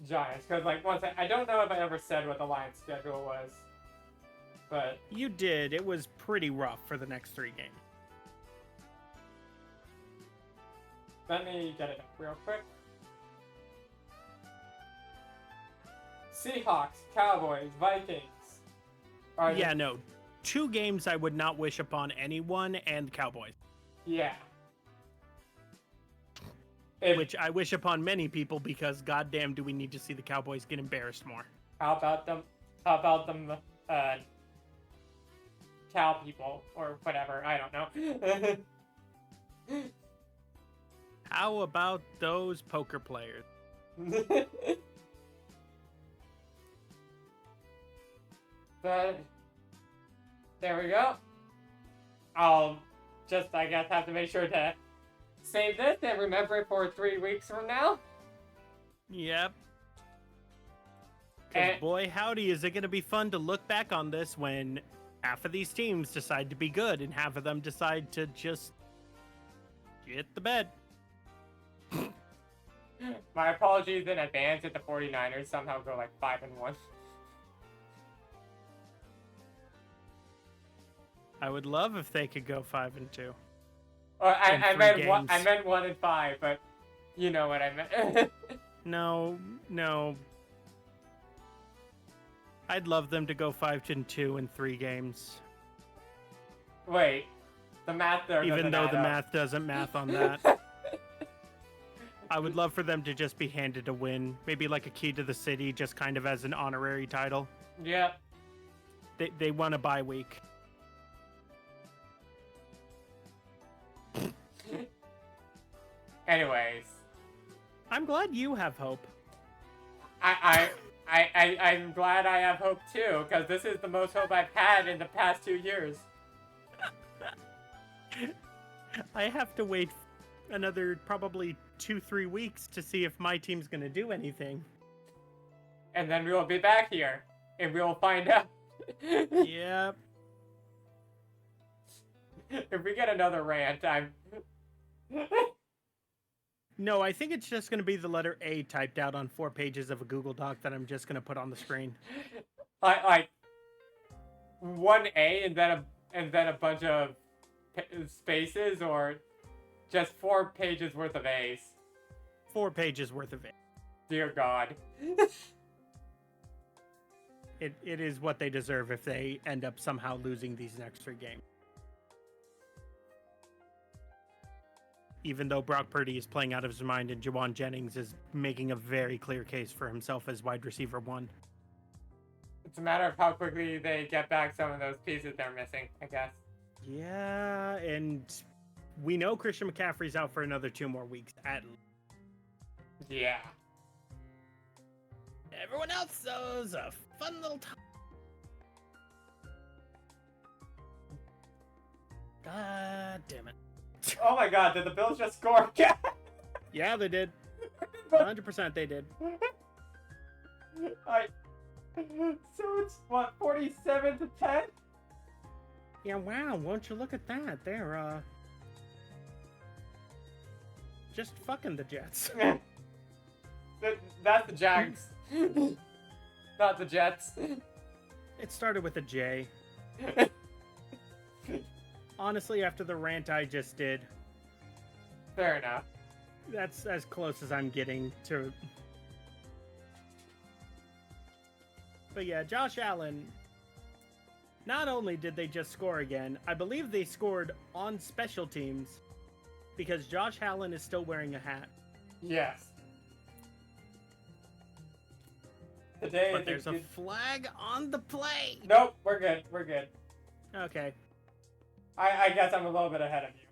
Giants, because, like, once I don't know if I ever said what the Lions' schedule was, but... You did. It was pretty rough for the next 3 games. Let me get it up real quick. Seahawks, Cowboys, Vikings. Yeah, no. 2 games I would not wish upon anyone, and Cowboys. Yeah. Which I wish upon many people because goddamn do we need to see the Cowboys get embarrassed more. How about them cow people or whatever, I don't know. How about those poker players? But there we go. I'll just, I guess, have to make sure to save this and remember it for 3 weeks from now. Yep. Because boy, howdy, is it going to be fun to look back on this when half of these teams decide to be good and half of them decide to just get the bed. My apologies in advance if the 49ers somehow go like 5-1. I would love if they could go 5-2. I meant 1-5, but you know what I meant. No. I'd love them to go 5-2 in 3 games. Wait, the math there. Even though the math doesn't math on that. I would love for them to just be handed a win, maybe like a key to the city, just kind of as an honorary title. Yep. They won a bye week. Anyways, I'm glad you have hope. I'm glad I have hope too, because this is the most hope I've had in the past 2 years. I have to wait another probably 2-3 weeks to see if my team's gonna do anything. And then we will be back here, and we will find out. Yep. If we get another rant, I'm... No, I think it's just going to be the letter A typed out on 4 pages of a Google Doc that I'm just going to put on the screen. Like one A and then a bunch of spaces, or just 4 pages worth of A's? 4 pages worth of A. Dear God. It is what they deserve if they end up somehow losing these next 3 games. Even though Brock Purdy is playing out of his mind and Jawan Jennings is making a very clear case for himself as wide receiver 1. It's a matter of how quickly they get back some of those pieces they're missing, I guess. Yeah, and we know Christian McCaffrey's out for another 2 more weeks at least. Yeah. Everyone else knows a fun little time. God damn it. Oh my God, did the Bills just score again? Yeah, they did. 100% they did. So it's, what, 47-10? Yeah, wow, won't you look at that? They're, just fucking the Jets. That's the Jags. Not the Jets. It started with a J. Honestly, after the rant I just did. Fair enough. That's as close as I'm getting to... But yeah, Josh Allen, not only did they just score again, I believe they scored on special teams because Josh Allen is still wearing a hat. Yes. Today but there's a flag on the play. Nope, we're good. We're good. Okay. I guess I'm a little bit ahead of you.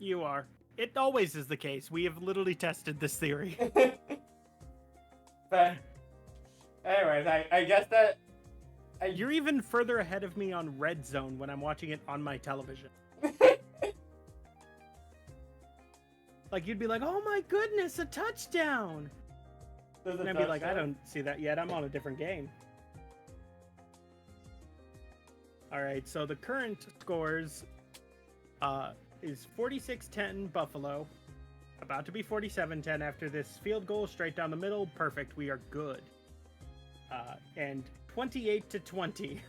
You are. It always is the case. We have literally tested this theory. But, anyways, I guess that... You're even further ahead of me on Red Zone when I'm watching it on my television. Like, you'd be like, oh my goodness, a touchdown! And I'd be like, I don't see that yet. I'm on a different game. Alright, so the current scores is 46-10 Buffalo. About to be 47-10 after this field goal straight down the middle. Perfect, we are good. And 28-20.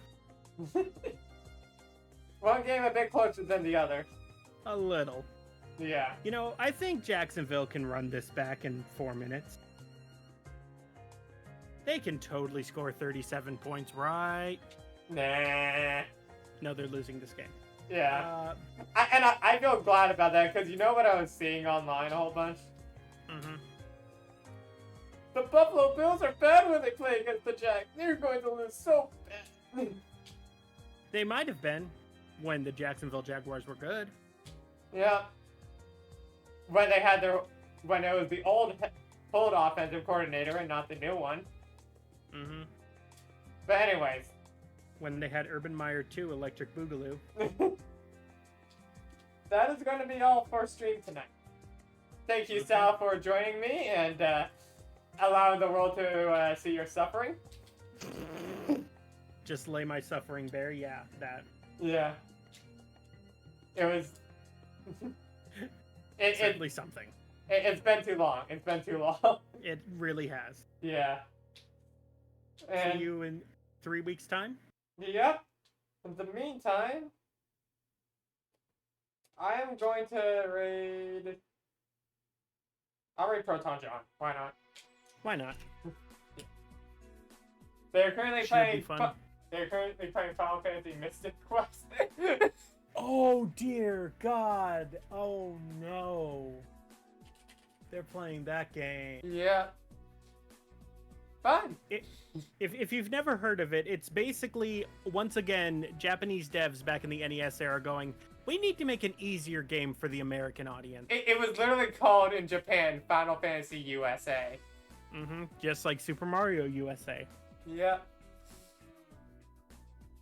One game a bit closer than the other. A little. Yeah. You know, I think Jacksonville can run this back in 4 minutes. They can totally score 37 points, right? Nah. No, they're losing this game. Yeah. I feel glad about that, because you know what I was seeing online a whole bunch? Mm-hmm. The Buffalo Bills are bad when they play against the Jags. They're going to lose so bad. They might have been when the Jacksonville Jaguars were good. Yeah. When it was the old offensive coordinator and not the new one. Mm-hmm. But anyways. When they had Urban Meyer 2, Electric Boogaloo. That is going to be all for stream tonight. Thank you, Sal, for joining me and allowing the world to see your suffering. Just lay my suffering bare? Yeah, that. Yeah. It was... certainly something. It's been too long. It's been too long. It really has. Yeah. And see you in 3 weeks' time? Yep. In the meantime, I am going to raid... I'll raid Proton John. Why not? Why not? They're currently playing... They're currently playing Final Fantasy Mystic Quest. Oh dear God! Oh no! They're playing that game. Yeah. Fun. If you've never heard of it, it's basically, once again, Japanese devs back in the NES era going, we need to make an easier game for the American audience. It was literally called in Japan Final Fantasy USA. Mm-hmm. Just like Super Mario USA. Yeah.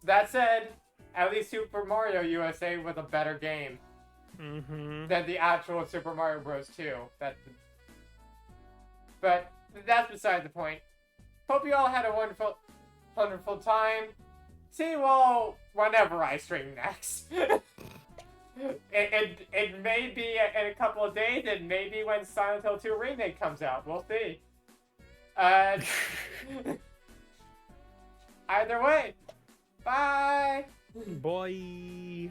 That said, at least Super Mario USA was a better game than the actual Super Mario Bros. 2. But that's beside the point. Hope you all had a wonderful, wonderful time. See you all whenever I stream next. It may be in a couple of days. It may be when Silent Hill 2 Remake comes out. We'll see. Either way. Bye! Boy.